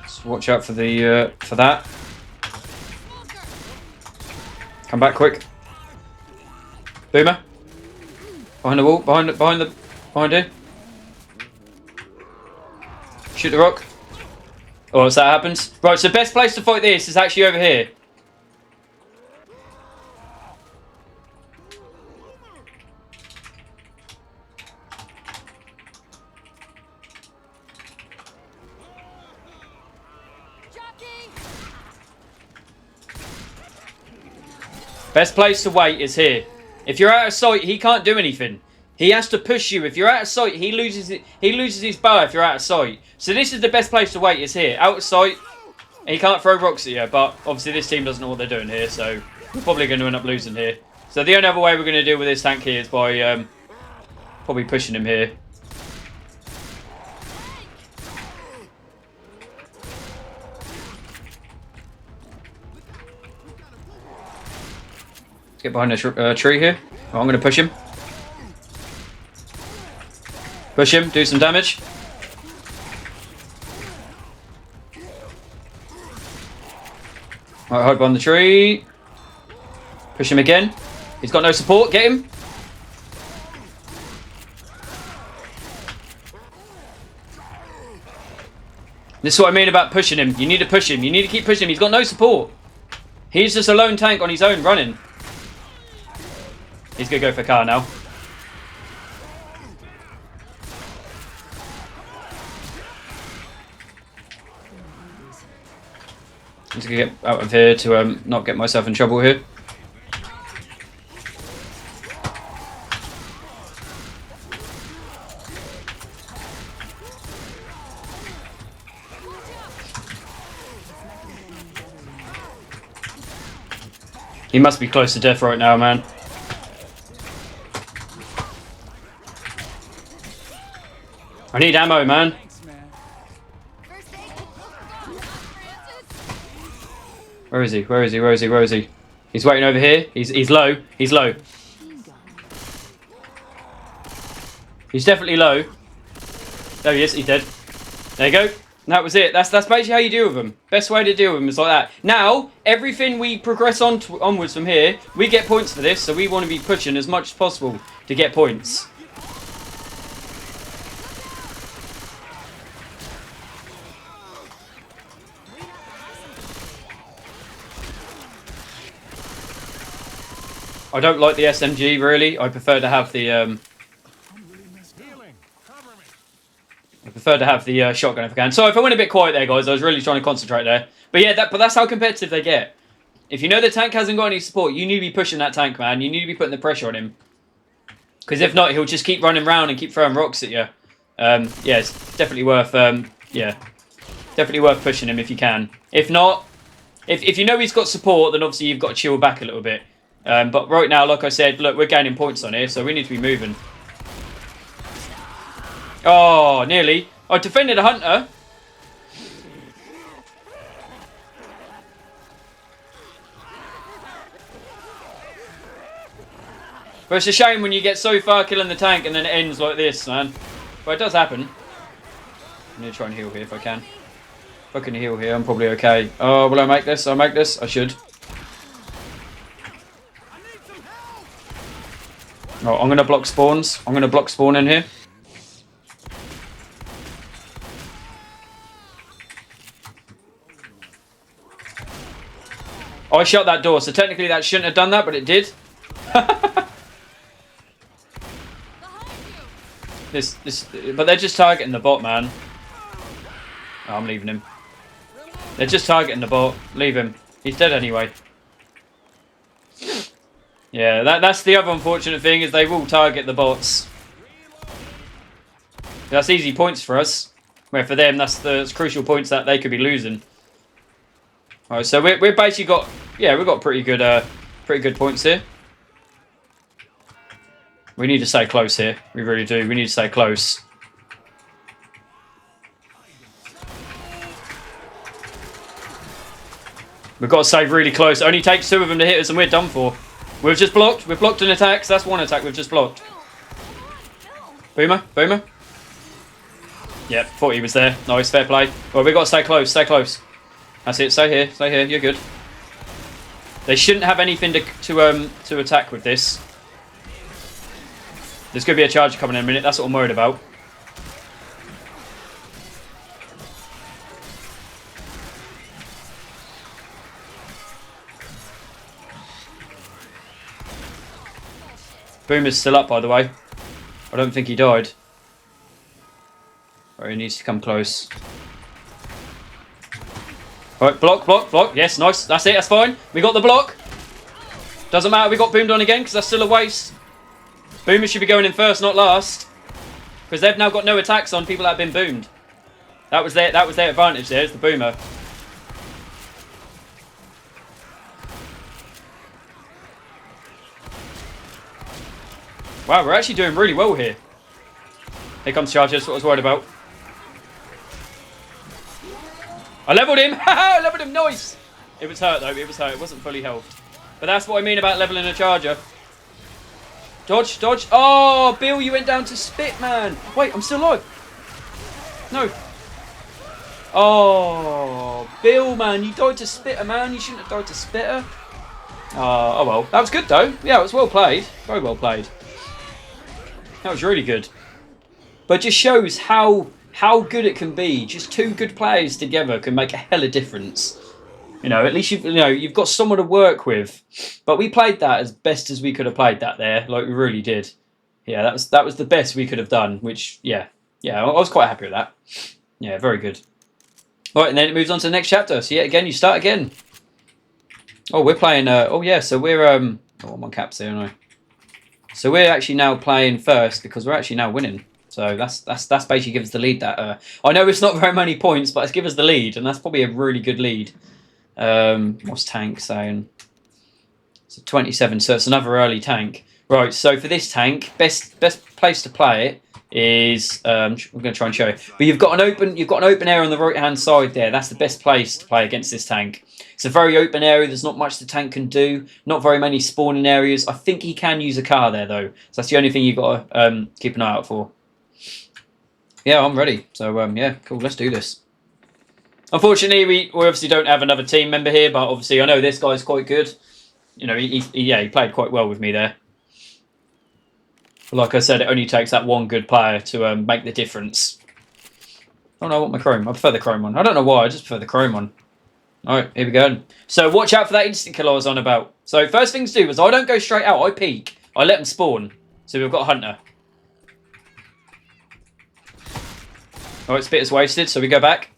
So watch out for the for that. Come back quick. Boomer. Behind the wall, behind you. Shoot the rock. Oh, so that happens. Right, so best place to fight this is actually over here. Best place to wait is here. If you're out of sight, he can't do anything. He has to push you. If you're out of sight, he loses his bow if you're out of sight. So this is the best place to wait is here. Out of sight. He can't throw rocks at you, but obviously this team doesn't know what they're doing here, so we're probably going to end up losing here. So the only other way we're going to deal with this tank here is by probably pushing him here. Let's get behind this tree here. Oh, I'm going to push him. Push him, do some damage. Right, hold on the tree. Push him again. He's got no support. Get him. This is what I mean about pushing him. You need to push him. You need to keep pushing him. He's got no support. He's just a lone tank on his own running. He's going to go for car now. I'm just going to get out of here to not get myself in trouble here. He must be close to death right now, man. I need ammo, man. Where is he? Where is he? Where is he? Where is he? He's waiting over here. He's low. He's low. He's definitely low. There he is. He's dead. There you go. And that was it. That's basically how you deal with him. Best way to deal with him is like that. Now, everything we progress onwards from here, we get points for this, so we want to be pushing as much as possible to get points. I don't like the SMG, really. I prefer to have the shotgun if I can. Sorry if I went a bit quiet there, guys. I was really trying to concentrate there. But yeah, but that's how competitive they get. If you know the tank hasn't got any support, you need to be pushing that tank, man. You need to be putting the pressure on him. Because if not, he'll just keep running around and keep throwing rocks at you. Yeah, it's definitely worth definitely worth pushing him if you can. If not, if you know he's got support, then obviously you've got to chill back a little bit. But right now, like I said, look, we're gaining points on here, so we need to be moving. Oh, nearly. I defended a hunter. But it's a shame when you get so far killing the tank and then it ends like this, man. But it does happen. I need to try and heal here if I can. If I can heal here, I'm probably okay. Oh, will I make this? I'll make this. I should. Oh, I'm going to block spawns. I'm going to block spawn in here. Oh, I shut that door, so technically that shouldn't have done that, but it did. But they're just targeting the bot, man. Oh, I'm leaving him. They're just targeting the bot. Leave him. He's dead anyway. Yeah, that's the other unfortunate thing, is they will target the bots. That's easy points for us. Where for them, that's crucial points that they could be losing. Alright, so we're basically got, yeah, we've got pretty good points here. We need to stay close here. We really do. We need to stay close. We've got to stay really close. It only takes 2 of them to hit us and we're done for. We've just blocked. We've blocked an attack. So that's 1 attack we've just blocked. Boomer. Boomer. Yep, thought he was there. Nice, fair play. Well, we've got to stay close. Stay close. That's it. Stay here. Stay here. You're good. They shouldn't have anything to attack with this. There's going to be a charge coming in a minute. That's what I'm worried about. Boomer's still up, by the way. I don't think he died. Or he needs to come close. Alright, block, block, block. Yes, nice. That's it, that's fine. We got the block. Doesn't matter, we got boomed on again because that's still a waste. Boomer should be going in first, not last. Because they've now got no attacks on people that have been boomed. That was their advantage there, is the boomer. Wow, we're actually doing really well here. Here comes Charger, that's what I was worried about. I leveled him! I leveled him, nice! It was hurt though, it was hurt, it wasn't fully healed. But that's what I mean about leveling a Charger. Dodge, dodge. Oh, Bill, you went down to spit, man. Wait, I'm still alive. No. Oh, Bill, man, you died to Spitter, man. You shouldn't have died to Spitter. Oh well. That was good, though. Yeah, it was well played. Very well played. That was really good. But it just shows how good it can be. Just two good players together can make a hell of difference. You know, at least you've got someone to work with. But we played that as best as we could have played that there. Like, we really did. Yeah, that was the best we could have done. Which, yeah, I was quite happy with that. Yeah, very good. All right, and then it moves on to the next chapter. So, yeah, again, you start again. Oh, we're playing... oh, yeah, so we're... oh, I'm on caps here, aren't I? So we're actually now playing first because we're actually now winning. So that's basically give us the lead. That I know it's not very many points, but it's give us the lead, and that's probably a really good lead. What's tank saying? It's a 27, so it's another early tank. Right, so for this tank, best place to play it is we're going to try and show you. But you've got an open area on the right hand side there. That's the best place to play against this tank. It's a very open area. There's not much the tank can do. Not very many spawning areas. I think he can use a car there though. So that's the only thing you've got to keep an eye out for. Yeah, I'm ready. So yeah, cool. Let's do this. Unfortunately, we obviously don't have another team member here, but obviously I know this guy's quite good. You know, he played quite well with me there. But like I said, it only takes that one good player to make the difference. Oh no, I want my chrome. I prefer the chrome one. I don't know why, I just prefer the chrome one. Alright, here we go. So watch out for that instant kill I was on about. So first thing to do is I don't go straight out, I peek. I let them spawn. So we've got a hunter. Alright, Spitter's wasted, so we go back.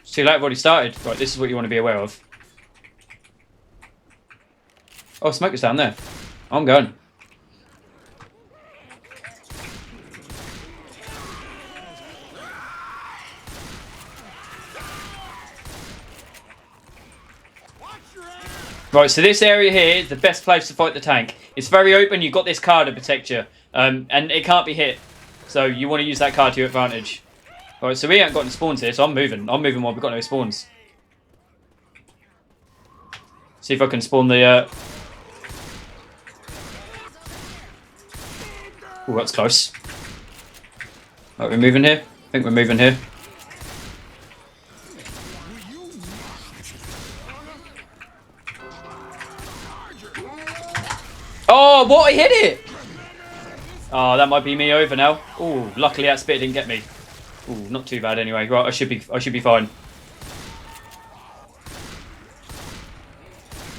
It's too late, I've already started. Right, this is what you want to be aware of. Oh, smoker's down there. I'm going. Right, so this area here is the best place to fight the tank. It's very open, you've got this card to protect you. And it can't be hit. So you want to use that card to your advantage. Alright, so we haven't got any spawns here, so I'm moving. I'm moving while we've got no spawns. See if I can spawn the... Oh, that's close. Right, we're moving here. I think we're moving here. Oh, what? I hit it! Oh, that might be me over now. Oh, luckily that spit didn't get me. Oh, not too bad anyway. Right, I should be fine.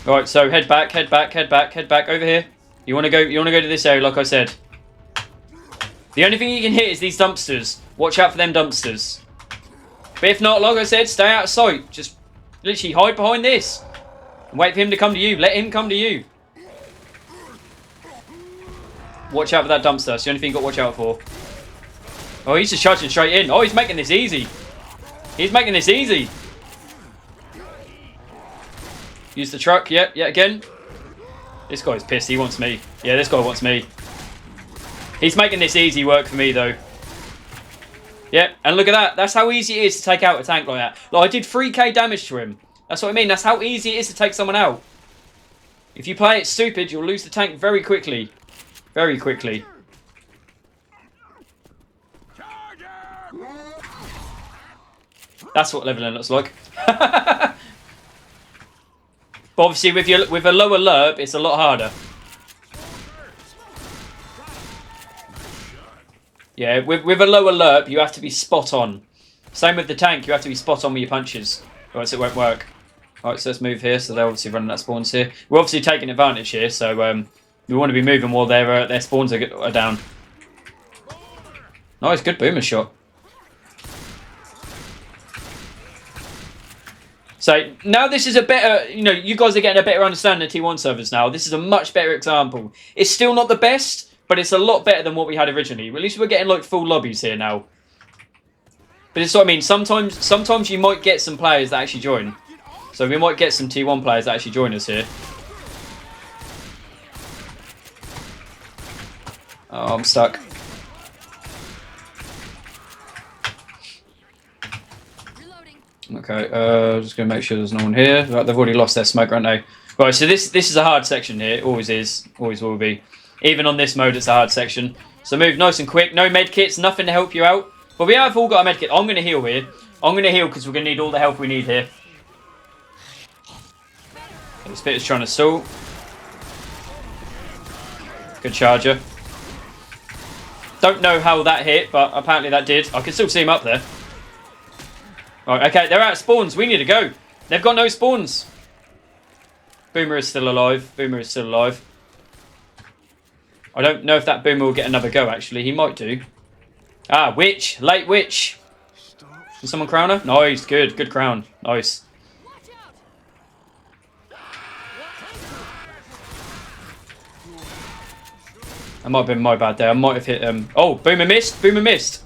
Right, so head back over here. You want to go to this area, like I said. The only thing you can hit is these dumpsters. Watch out for them dumpsters. But if not, like I said, stay out of sight. Just literally hide behind this. And wait for him to come to you. Let him come to you. Watch out for that dumpster. It's the only thing you've got to watch out for. Oh, he's just charging straight in. Oh, he's making this easy. He's making this easy. Use the truck. Yep, yeah, again. This guy's pissed. He wants me. Yeah, this guy wants me. He's making this easy work for me, though. Yep, and look at that. That's how easy it is to take out a tank like that. Like, I did 3k damage to him. That's what I mean. That's how easy it is to take someone out. If you play it stupid, you'll lose the tank very quickly. Very quickly. That's what leveling looks like. But obviously, with a lower lerp, it's a lot harder. Yeah, with a lower lerp, you have to be spot on. Same with the tank, you have to be spot on with your punches, or else it won't work. Alright, so let's move here. So they're obviously running that spawns here. We're obviously taking advantage here, so we want to be moving while their spawns are down. Nice, good boomer shot. So now this is a better, you guys are getting a better understanding of T1 servers now. This is a much better example. It's still not the best, but it's a lot better than what we had originally. At least we're getting like full lobbies here now. But it's what I mean. Sometimes you might get some players that actually join. So we might get some T1 players that actually join us here. Oh, I'm stuck. Okay, just going to make sure there's no one here. Right, they've already lost their smoke, aren't they? Right, so this is a hard section here. It always is. Always will be. Even on this mode, it's a hard section. So move nice and quick. No med kits, nothing to help you out. But we have all got a med kit. I'm going to heal here. I'm going to heal because we're going to need all the help we need here. The Spitter's trying to stall. Good charger. Don't know how that hit, but apparently that did. I can still see him up there. Alright, okay, they're out of spawns. We need to go. They've got no spawns. Boomer is still alive. Boomer is still alive. I don't know if that Boomer will get another go, actually. He might do. Ah, Witch. Late Witch. Can someone crown her? Nice, good. Good crown. Nice. That might have been my bad there. I might have hit Oh, Boomer missed. Boomer missed.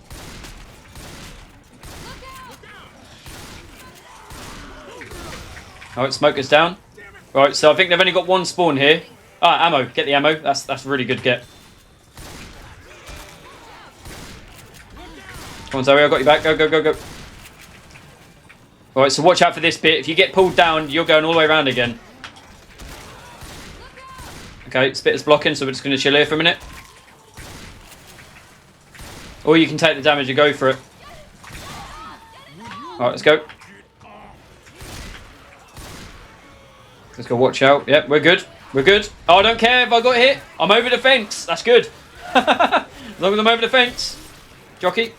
Alright, smoker's down. Right, so I think they've only got one spawn here. Ah, ammo. Get the ammo. That's a really good get. Come on, Zoe. I got you back. Go, go, go, go. Alright, so watch out for this bit. If you get pulled down, you're going all the way around again. Okay, Spitter's blocking, so we're just going to chill here for a minute. Or you can take the damage and go for it. Alright, let's go. Let's go watch out. Yep, we're good. We're good. Oh, I don't care if I got hit. I'm over the fence. That's good. As long as I'm over the fence. Jockey.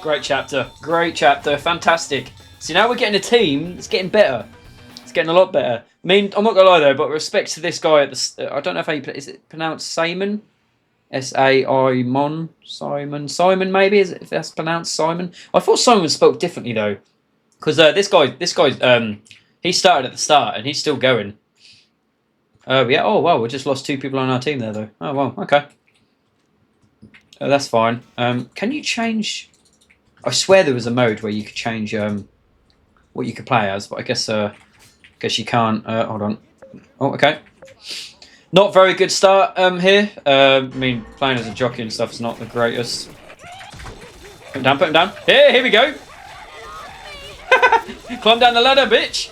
Great chapter. Great chapter. Fantastic. See, now we're getting a team that's getting better. It's getting a lot better. I mean, I'm not going to lie, though, but respect to this guy at the... I don't know if is it pronounced Simon? S-A-I-Mon? Simon, maybe? If that's pronounced Simon? I thought Simon was spelled differently, though. Because this guy, he started at the start, and he's still going. Yeah. Oh, wow. We just lost 2 people on our team there, though. Oh, well. Okay. That's fine. Can you change... I swear there was a mode where you could change what you could play as, but I guess you can't. Hold on. Oh, okay. Not very good start here. I mean, playing as a jockey and stuff is not the greatest. Put him down, put him down. Here we go. Climb down the ladder, bitch.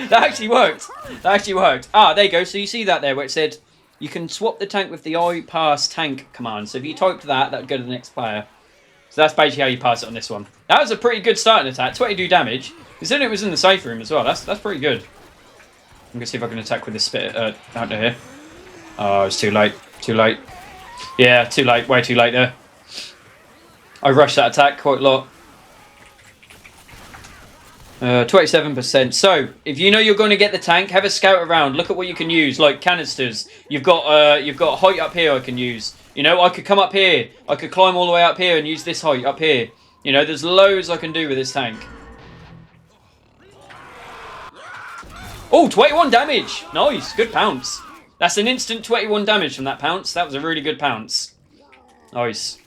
That actually worked. That actually worked. Ah, there you go. So you see that there where it said you can swap the tank with the I pass tank command. So if you typed that would go to the next player. So that's basically how you pass it on this one. That was a pretty good starting attack. 22 damage. Considering it was in the safe room as well. That's pretty good. I'm going to see if I can attack with this spit out there. Oh, it's too late. Too late. Yeah, too late. Way too late there. I rushed that attack quite a lot. 27%. So, if you know you're going to get the tank, have a scout around. Look at what you can use, like canisters. You've got height up here I can use. You know, I could come up here. I could climb all the way up here and use this height up here. You know, there's loads I can do with this tank. Oh, 21 damage. Nice. Good pounce. That's an instant 21 damage from that pounce. That was a really good pounce. Nice.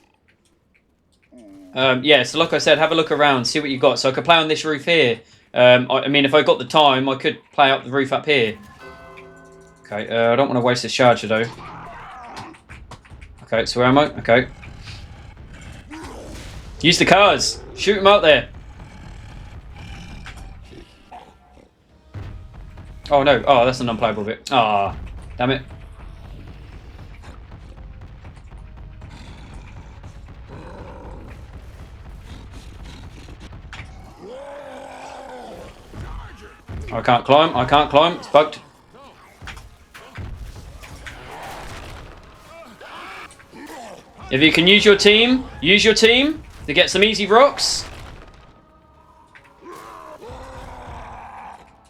Yeah, so like I said, have a look around, see what you got. So I could play on this roof here. I mean, if I got the time, I could play up the roof up here. Okay, I don't want to waste this charger, though. Okay, so where am I? Okay. Use the cars. Shoot them out there. Oh, no. Oh, that's an unplayable bit. Ah, damn it. I can't climb. I can't climb. It's bugged. If you can use your team to get some easy rocks.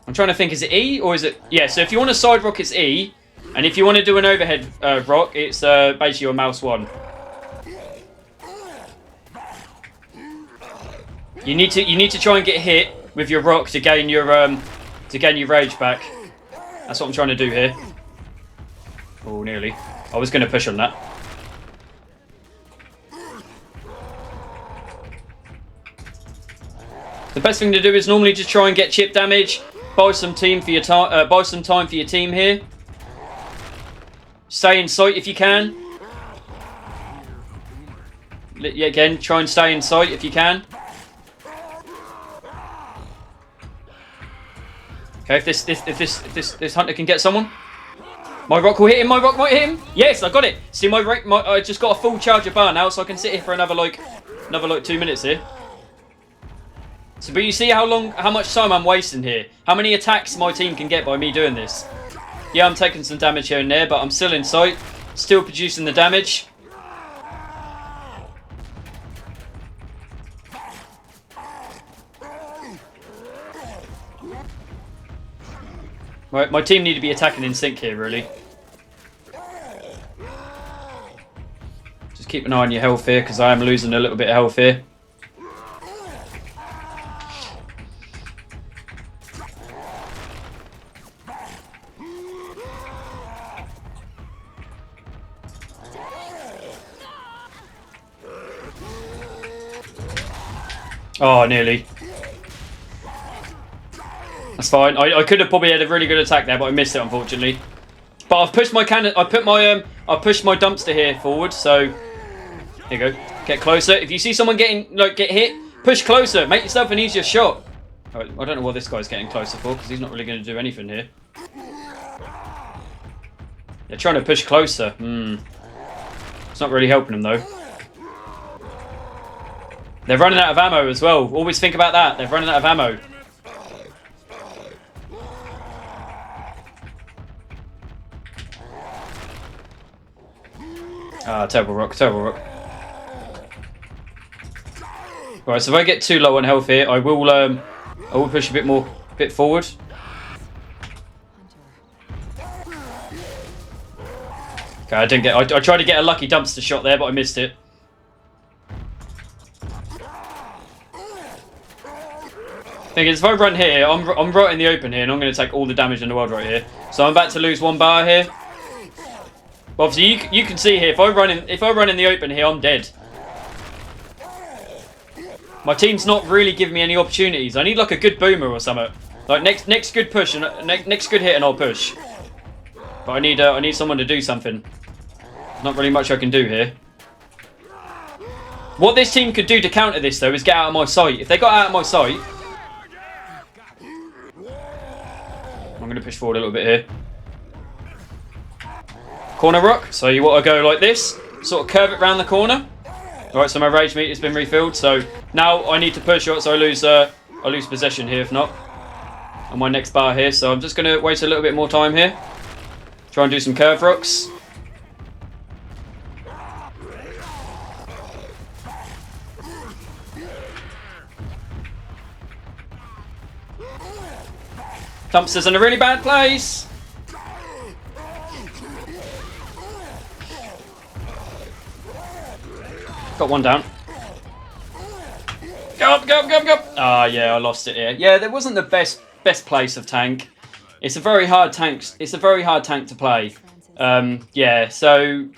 I'm trying to think, is it E or is it... Yeah, so if you want a side rock, it's E. And if you want to do an overhead rock, it's basically your mouse 1. You need to try and get hit with your rock to gain your rage back. That's what I'm trying to do here. Oh, nearly. I was going to push on that. The best thing to do is normally just try and get chip damage. Buy some time for your team here. Stay in sight if you can. Yeah, again, try and stay in sight if you can. Okay, if this hunter can get someone, my rock will hit him. My rock might hit him. Yes, I got it. See, I just got a full charge of bar now, so I can sit here for another 2 minutes here. So, but you see how much time I'm wasting here. How many attacks my team can get by me doing this. Yeah, I'm taking some damage here and there, but I'm still in sight, still producing the damage. Right, my team need to be attacking in sync here, really. Just keep an eye on your health here, because I am losing a little bit of health here. Oh, nearly. That's fine. I could have probably had a really good attack there, but I missed it, unfortunately. But I've pushed my cannon. I pushed my dumpster here forward. So here you go. Get closer. If you see someone get hit, push closer. Make yourself an easier shot. Right, I don't know what this guy's getting closer for, because he's not really going to do anything here. They're trying to push closer. It's not really helping them though. They're running out of ammo as well. Always think about that. They're running out of ammo. Ah, terrible rock, terrible rock. Right, so if I get too low on health here, I will push a bit forward. Okay, I didn't get. I tried to get a lucky dumpster shot there, but I missed it. Thing is, if I run here, I'm right in the open here, and I'm going to take all the damage in the world right here. So I'm about to lose 1 bar here. But obviously, you can see here, if I run in the open here, I'm dead. My team's not really giving me any opportunities. I need like a good boomer or something. Like next good push and next good hit, and I'll push. But I need someone to do something. Not really much I can do here. What this team could do to counter this though is get out of my sight. If they got out of my sight, I'm going to push forward a little bit here. Corner rock. So you want to go like this, sort of curve it round the corner. Alright, so my rage meter's been refilled. So now I need to push it, so I lose possession here if not. On my next bar here. So I'm just going to waste a little bit more time here. Try and do some curve rocks. Dumpster's in a really bad place. Got one down. Go up, go up, go up, go up. Ah, yeah, I lost it here. Yeah, there wasn't the best place of tank. It's a very hard tank. It's a very hard tank to play. Yeah, so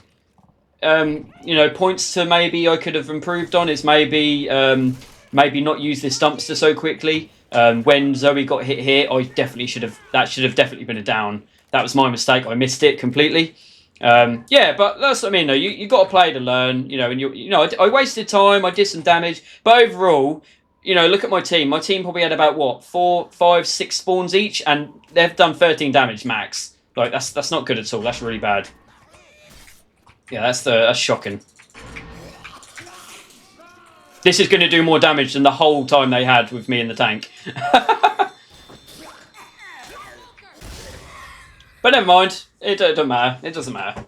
you know, points to maybe I could have improved on is maybe not use this dumpster so quickly. When Zoe got hit here, I definitely should have. That should have definitely been a down. That was my mistake. I missed it completely. Yeah, but that's what I mean. Though you got to play to learn. You know, and I wasted time. I did some damage, but overall, you know, look at my team. My team probably had about what 4, 5, 6 spawns each, and they've done 13 damage max. Like that's not good at all. That's really bad. Yeah, that's shocking. This is going to do more damage than the whole time they had with me in the tank. But never mind. It don't matter. It doesn't matter.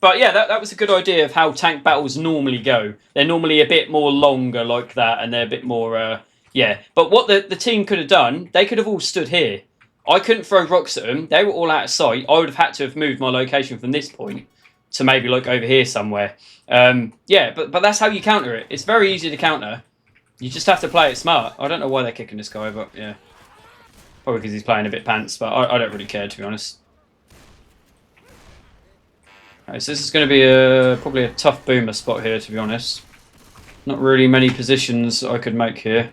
But yeah, that was a good idea of how tank battles normally go. They're normally a bit more longer like that, and they're a bit more, yeah. But what the team could have done, they could have all stood here. I couldn't throw rocks at them. They were all out of sight. I would have had to have moved my location from this point to maybe like over here somewhere. Yeah, but that's how you counter it. It's very easy to counter. You just have to play it smart. I don't know why they're kicking this guy, but yeah. Probably because he's playing a bit pants, but I don't really care, to be honest. Right, so this is going to be probably a tough boomer spot here, to be honest. Not really many positions I could make here.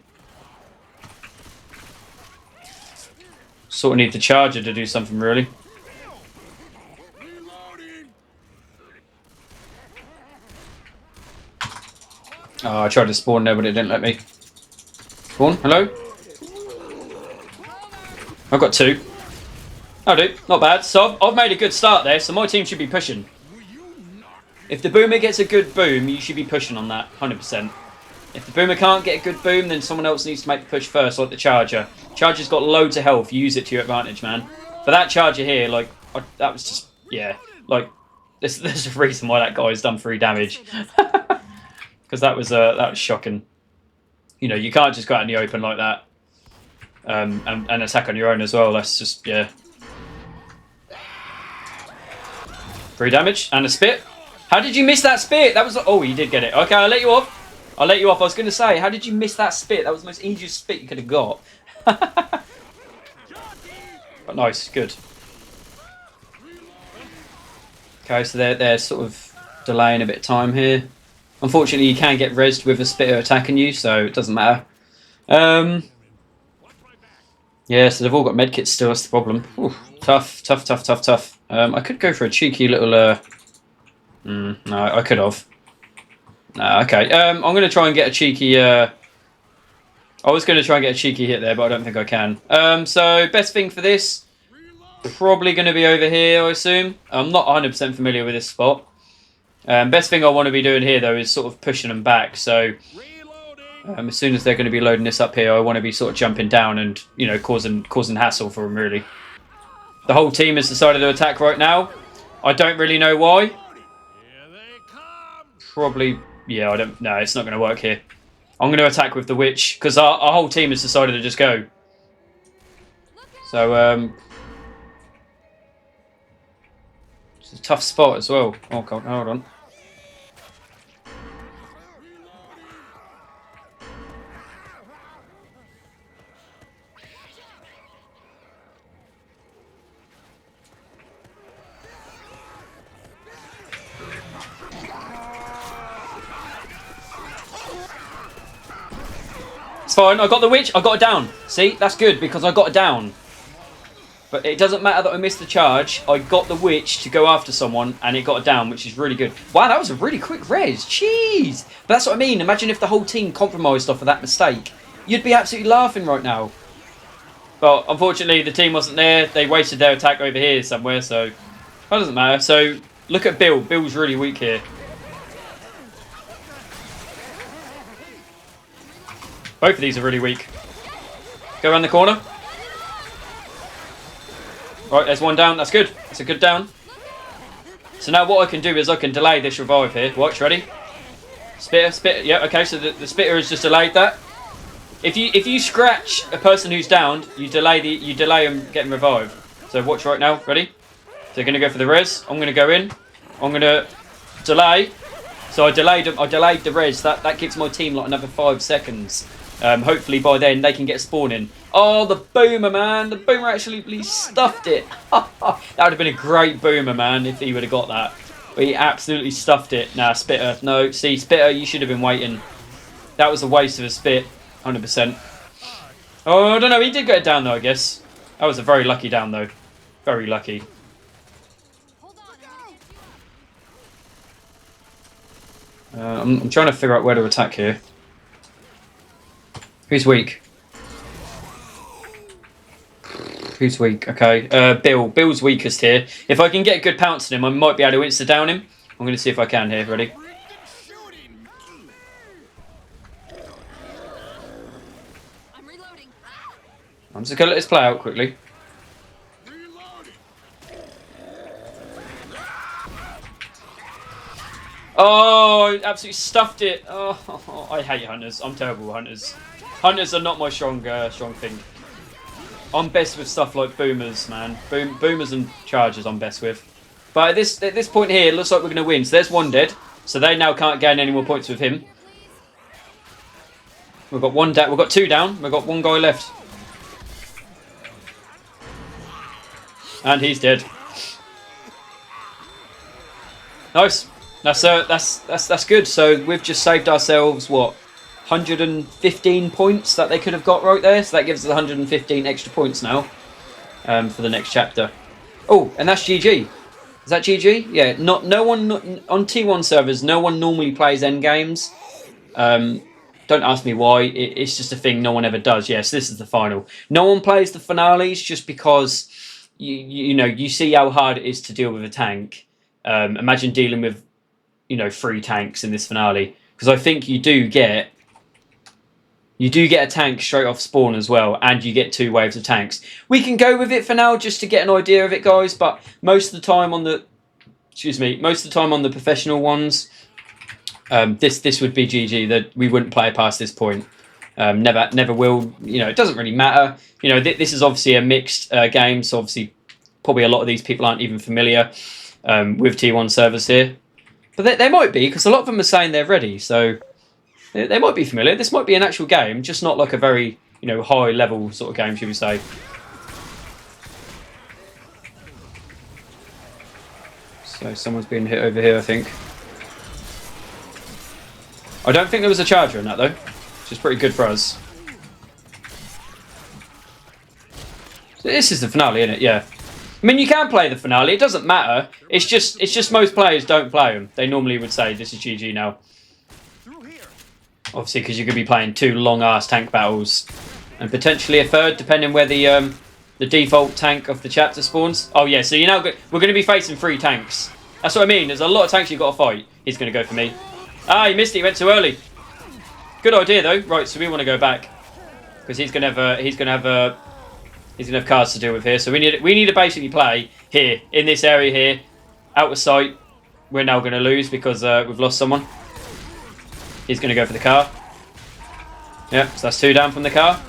Sort of need the charger to do something, really. Oh, I tried to spawn there, but it didn't let me. Spawn, hello? I've got 2. Oh, dude, not bad. So I've made a good start there, so my team should be pushing. If the boomer gets a good boom, you should be pushing on that, 100%. If the boomer can't get a good boom, then someone else needs to make the push first, like the charger. Charger's got loads of health. Use it to your advantage, man. But that charger here, like, that was just, yeah. Like, there's a reason why that guy's done 3 damage. Because that was shocking. You know, you can't just go out in the open like that. And attack on your own as well. That's just, yeah. 3 damage and a spit. How did you miss that spit? That was... Oh, you did get it. Okay, I'll let you off. I'll let you off. I was going to say, how did you miss that spit? That was the most easiest spit you could have got. But nice. Good. Okay, so they're sort of delaying a bit of time here. Unfortunately, you can get rezzed with a spitter attacking you, so it doesn't matter. Yeah, so they've all got medkits still. That's the problem. Ooh, tough. I could go for a cheeky little... no, I could have. No, okay. I'm going to try and get a cheeky... I was going to try and get a cheeky hit there, but I don't think I can. So, best thing for this... Probably going to be over here, I assume. I'm not 100% familiar with this spot. Best thing I want to be doing here, though, is sort of pushing them back. So, as soon as they're going to be loading this up here, I want to be sort of jumping down and, you know, causing hassle for them, really. The whole team has decided to attack right now. I don't really know why. Probably, yeah, I don't... No, it's not going to work here. I'm going to attack with the witch, because our whole team has decided to just go. So, it's a tough spot as well. Oh, God, hold on. It's fine, I got the witch, I got it down. See, that's good, because I got it down. But it doesn't matter that I missed the charge. I got the witch to go after someone, and it got it down, which is really good. Wow, that was a really quick res. Jeez. But that's what I mean. Imagine if the whole team compromised off of that mistake. You'd be absolutely laughing right now. But unfortunately, the team wasn't there. They wasted their attack over here somewhere, so that doesn't matter. So look at Bill. Bill's really weak here. Both of these are really weak. Go around the corner. Right, there's one down. That's good. That's a good down. So now what I can do is I can delay this revive here. Watch, ready? Spitter. Yeah, okay, so the spitter has just delayed that. If you scratch a person who's downed, you delay them getting revived. So watch right now. Ready? So they're going to go for the res. I'm going to go in. I'm going to delay. So I delayed the res. That gives my team like another 5 seconds. Hopefully by then they can get spawning. Oh, the boomer, man. The boomer actually stuffed it. That would have been a great boomer, man, if he would have got that. But he absolutely stuffed it. Nah, Spitter. No, see, Spitter, you should have been waiting. That was a waste of a spit. 100%. Oh, I don't know. He did get it down, though, I guess. That was a very lucky down, though. Very lucky. I'm trying to figure out where to attack here. Who's weak? Who's weak? Okay, Bill. Bill's weakest here. If I can get a good pounce on him, I might be able to insta-down him. I'm going to see if I can here. Ready? I'm just going to let this play out quickly. Oh, absolutely stuffed it. Oh, I hate hunters. I'm terrible with hunters. Hunters are not my strong thing. I'm best with stuff like boomers, man. Boomers and chargers I'm best with. But at this point here, it looks like we're going to win. So there's one dead. So they now can't gain any more points with him. We've got one down. We've got two down. We've got one guy left. And he's dead. Nice. That's good. So we've just saved ourselves what, 115 points that they could have got right there. So that gives us 115 extra points now for the next chapter. Oh, and that's GG. Is that GG? Yeah. No one on T1 servers. No one normally plays end games. Don't ask me why. It's just a thing no one ever does. Yes, this is the final. No one plays the finales just because you see how hard it is to deal with a tank. Imagine dealing with 3 tanks in this finale, because I think you do get a tank straight off spawn as well, and you get 2 waves of tanks. We can go with it for now just to get an idea of it, guys. But most of the time on the professional ones, this would be GG. That we wouldn't play past this point. Never will. It doesn't really matter. This is obviously a mixed game, so obviously probably a lot of these people aren't even familiar with T1 servers here. But they might be, because a lot of them are saying they're ready, so they might be familiar. This might be an actual game, just not like a very high level sort of game, should we say. So someone's been hit over here, I think. I don't think there was a charger in that though, which is pretty good for us. So this is the finale, isn't it? Yeah. I mean, you can play the finale. It doesn't matter. It's just most players don't play them. They normally would say this is GG now. Obviously, because you could be playing 2 long-ass tank battles and potentially a third, depending where the default tank of the chapter spawns. Oh yeah, so we're going to be facing 3 tanks. That's what I mean. There's a lot of tanks you've got to fight. He's going to go for me. Ah, he missed it. He went too early. Good idea though. Right, so we want to go back because he's going to have cards to deal with here. So we need to basically play here in this area here, out of sight. We're now going to lose because we've lost someone. He's going to go for the car. Yep, so that's 2 down from the car.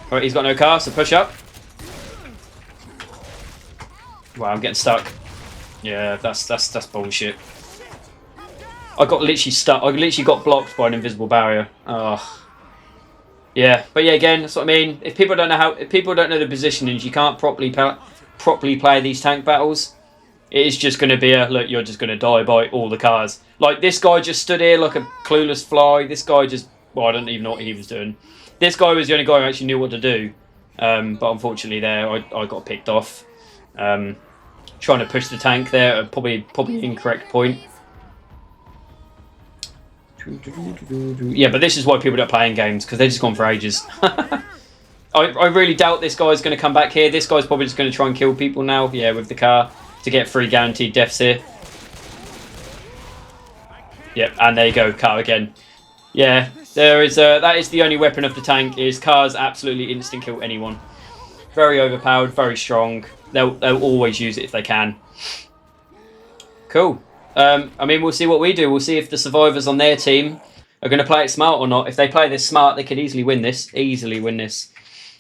Alright, he's got no car, so push up. Wow, I'm getting stuck. Yeah, that's bullshit. I got literally stuck. I literally got blocked by an invisible barrier. Oh. Yeah, but yeah, again, that's what I mean. If people don't know the positionings, you can't properly play these tank battles. It is just going to be look, you're just going to die by all the cars. Like, this guy just stood here like a clueless fly. This guy just, well, I don't even know what he was doing. This guy was the only guy who actually knew what to do. But unfortunately there, I got picked off. Trying to push the tank there at probably incorrect point. Yeah, but this is why people don't play in games, because they're just gone for ages. I really doubt this guy's going to come back here. This guy's probably just going to try and kill people now. Yeah, with the car to get 3 guaranteed deaths here. Yep, and there you go, car again. Yeah, that is the only weapon of the tank. Is cars absolutely instant kill anyone. Very overpowered, very strong. They'll always use it if they can. Cool. I mean, we'll see what we do. We'll see if the survivors on their team are going to play it smart or not. If they play this smart, they could easily win this.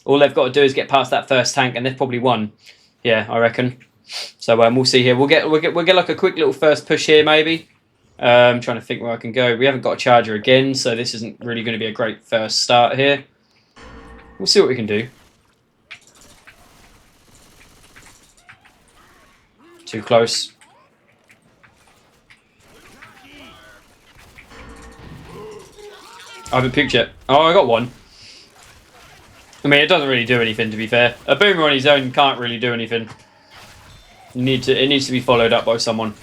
All they've got to do is get past that first tank, and they've probably won. Yeah, I reckon. So we'll see here. We'll get like a quick little first push here, maybe. I'm trying to think where I can go. We haven't got a charger again, so this isn't really going to be a great first start here. We'll see what we can do. Too close. I haven't puked yet. Oh, I got one. I mean, it doesn't really do anything, to be fair. A boomer on his own can't really do anything. It needs to be followed up by someone.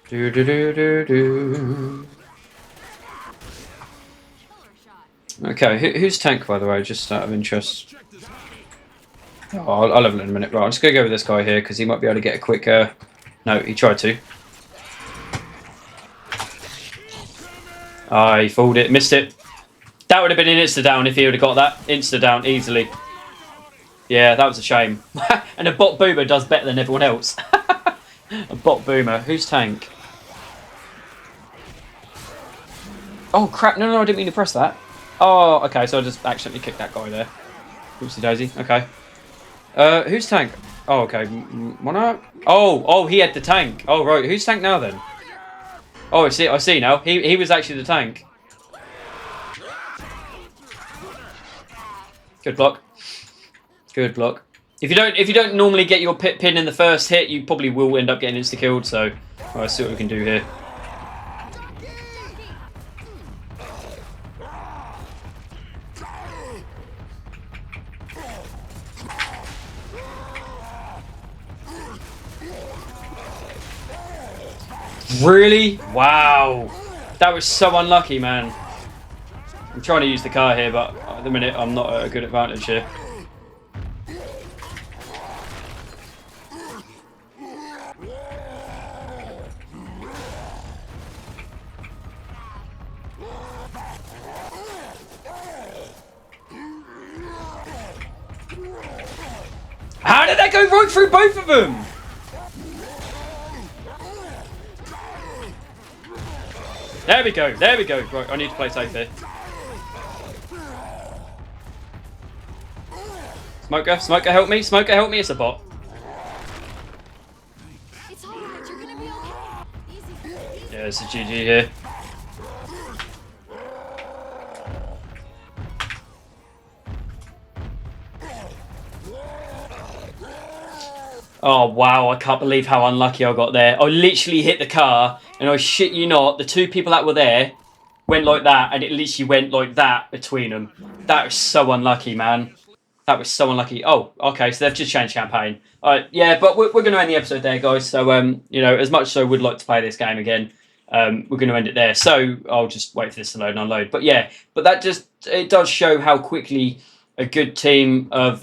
Do do do do do. Okay, who's tank, by the way, just out of interest? Oh, I'll level it in a minute. Right, I'm just going to go with this guy here, because he might be able to get a quick... No, he tried to. Ah, he fooled it, missed it. That would have been an insta-down if he would have got that. Insta-down, easily. Yeah, that was a shame. And a bot boomer does better than everyone else. A bot boomer. Who's tank? Oh crap! No, I didn't mean to press that. Oh, okay. So I just accidentally kicked that guy there. Oopsie daisy. Okay. Who's tank? Oh, okay. Monarch. Oh, he had the tank. Oh, right. Who's tank now then? Oh, I see now. He was actually the tank. Good block. Good block. If you don't normally get your pin in the first hit, you probably will end up getting insta killed. So let's see what we can do here. Really? Wow. That was so unlucky, man. I'm trying to use the car here, but at the minute I'm not at a good advantage here. How did that go right through both of them? There we go. There we go. Right, I need to play safe here. Smoker, help me. Smoker, help me. It's a bot. It's all right. You're gonna be okay. Easy. Yeah, it's a GG here. Oh, wow. I can't believe how unlucky I got there. I literally hit the car, and I shit you not, the two people that were there went like that, and it literally went like that between them. That was so unlucky, man. That was so unlucky. Oh, okay, so they've just changed campaign. Yeah, but we're going to end the episode there, guys. So, you know, as much as I would like to play this game again, we're going to end it there. So I'll just wait for this to load and unload. But yeah, it does show how quickly a good team of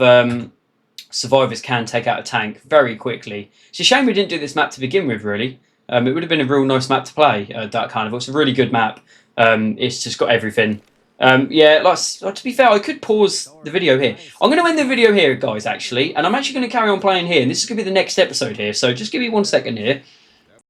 survivors can take out a tank very quickly. It's a shame we didn't do this map to begin with, really. It would have been a real nice map to play, Dark Carnival. It's a really good map. It's just got everything. Yeah, to be fair, I could pause the video here. I'm going to end the video here, guys, actually. And I'm actually going to carry on playing here. And this is going to be the next episode here. So just give me 1 second here.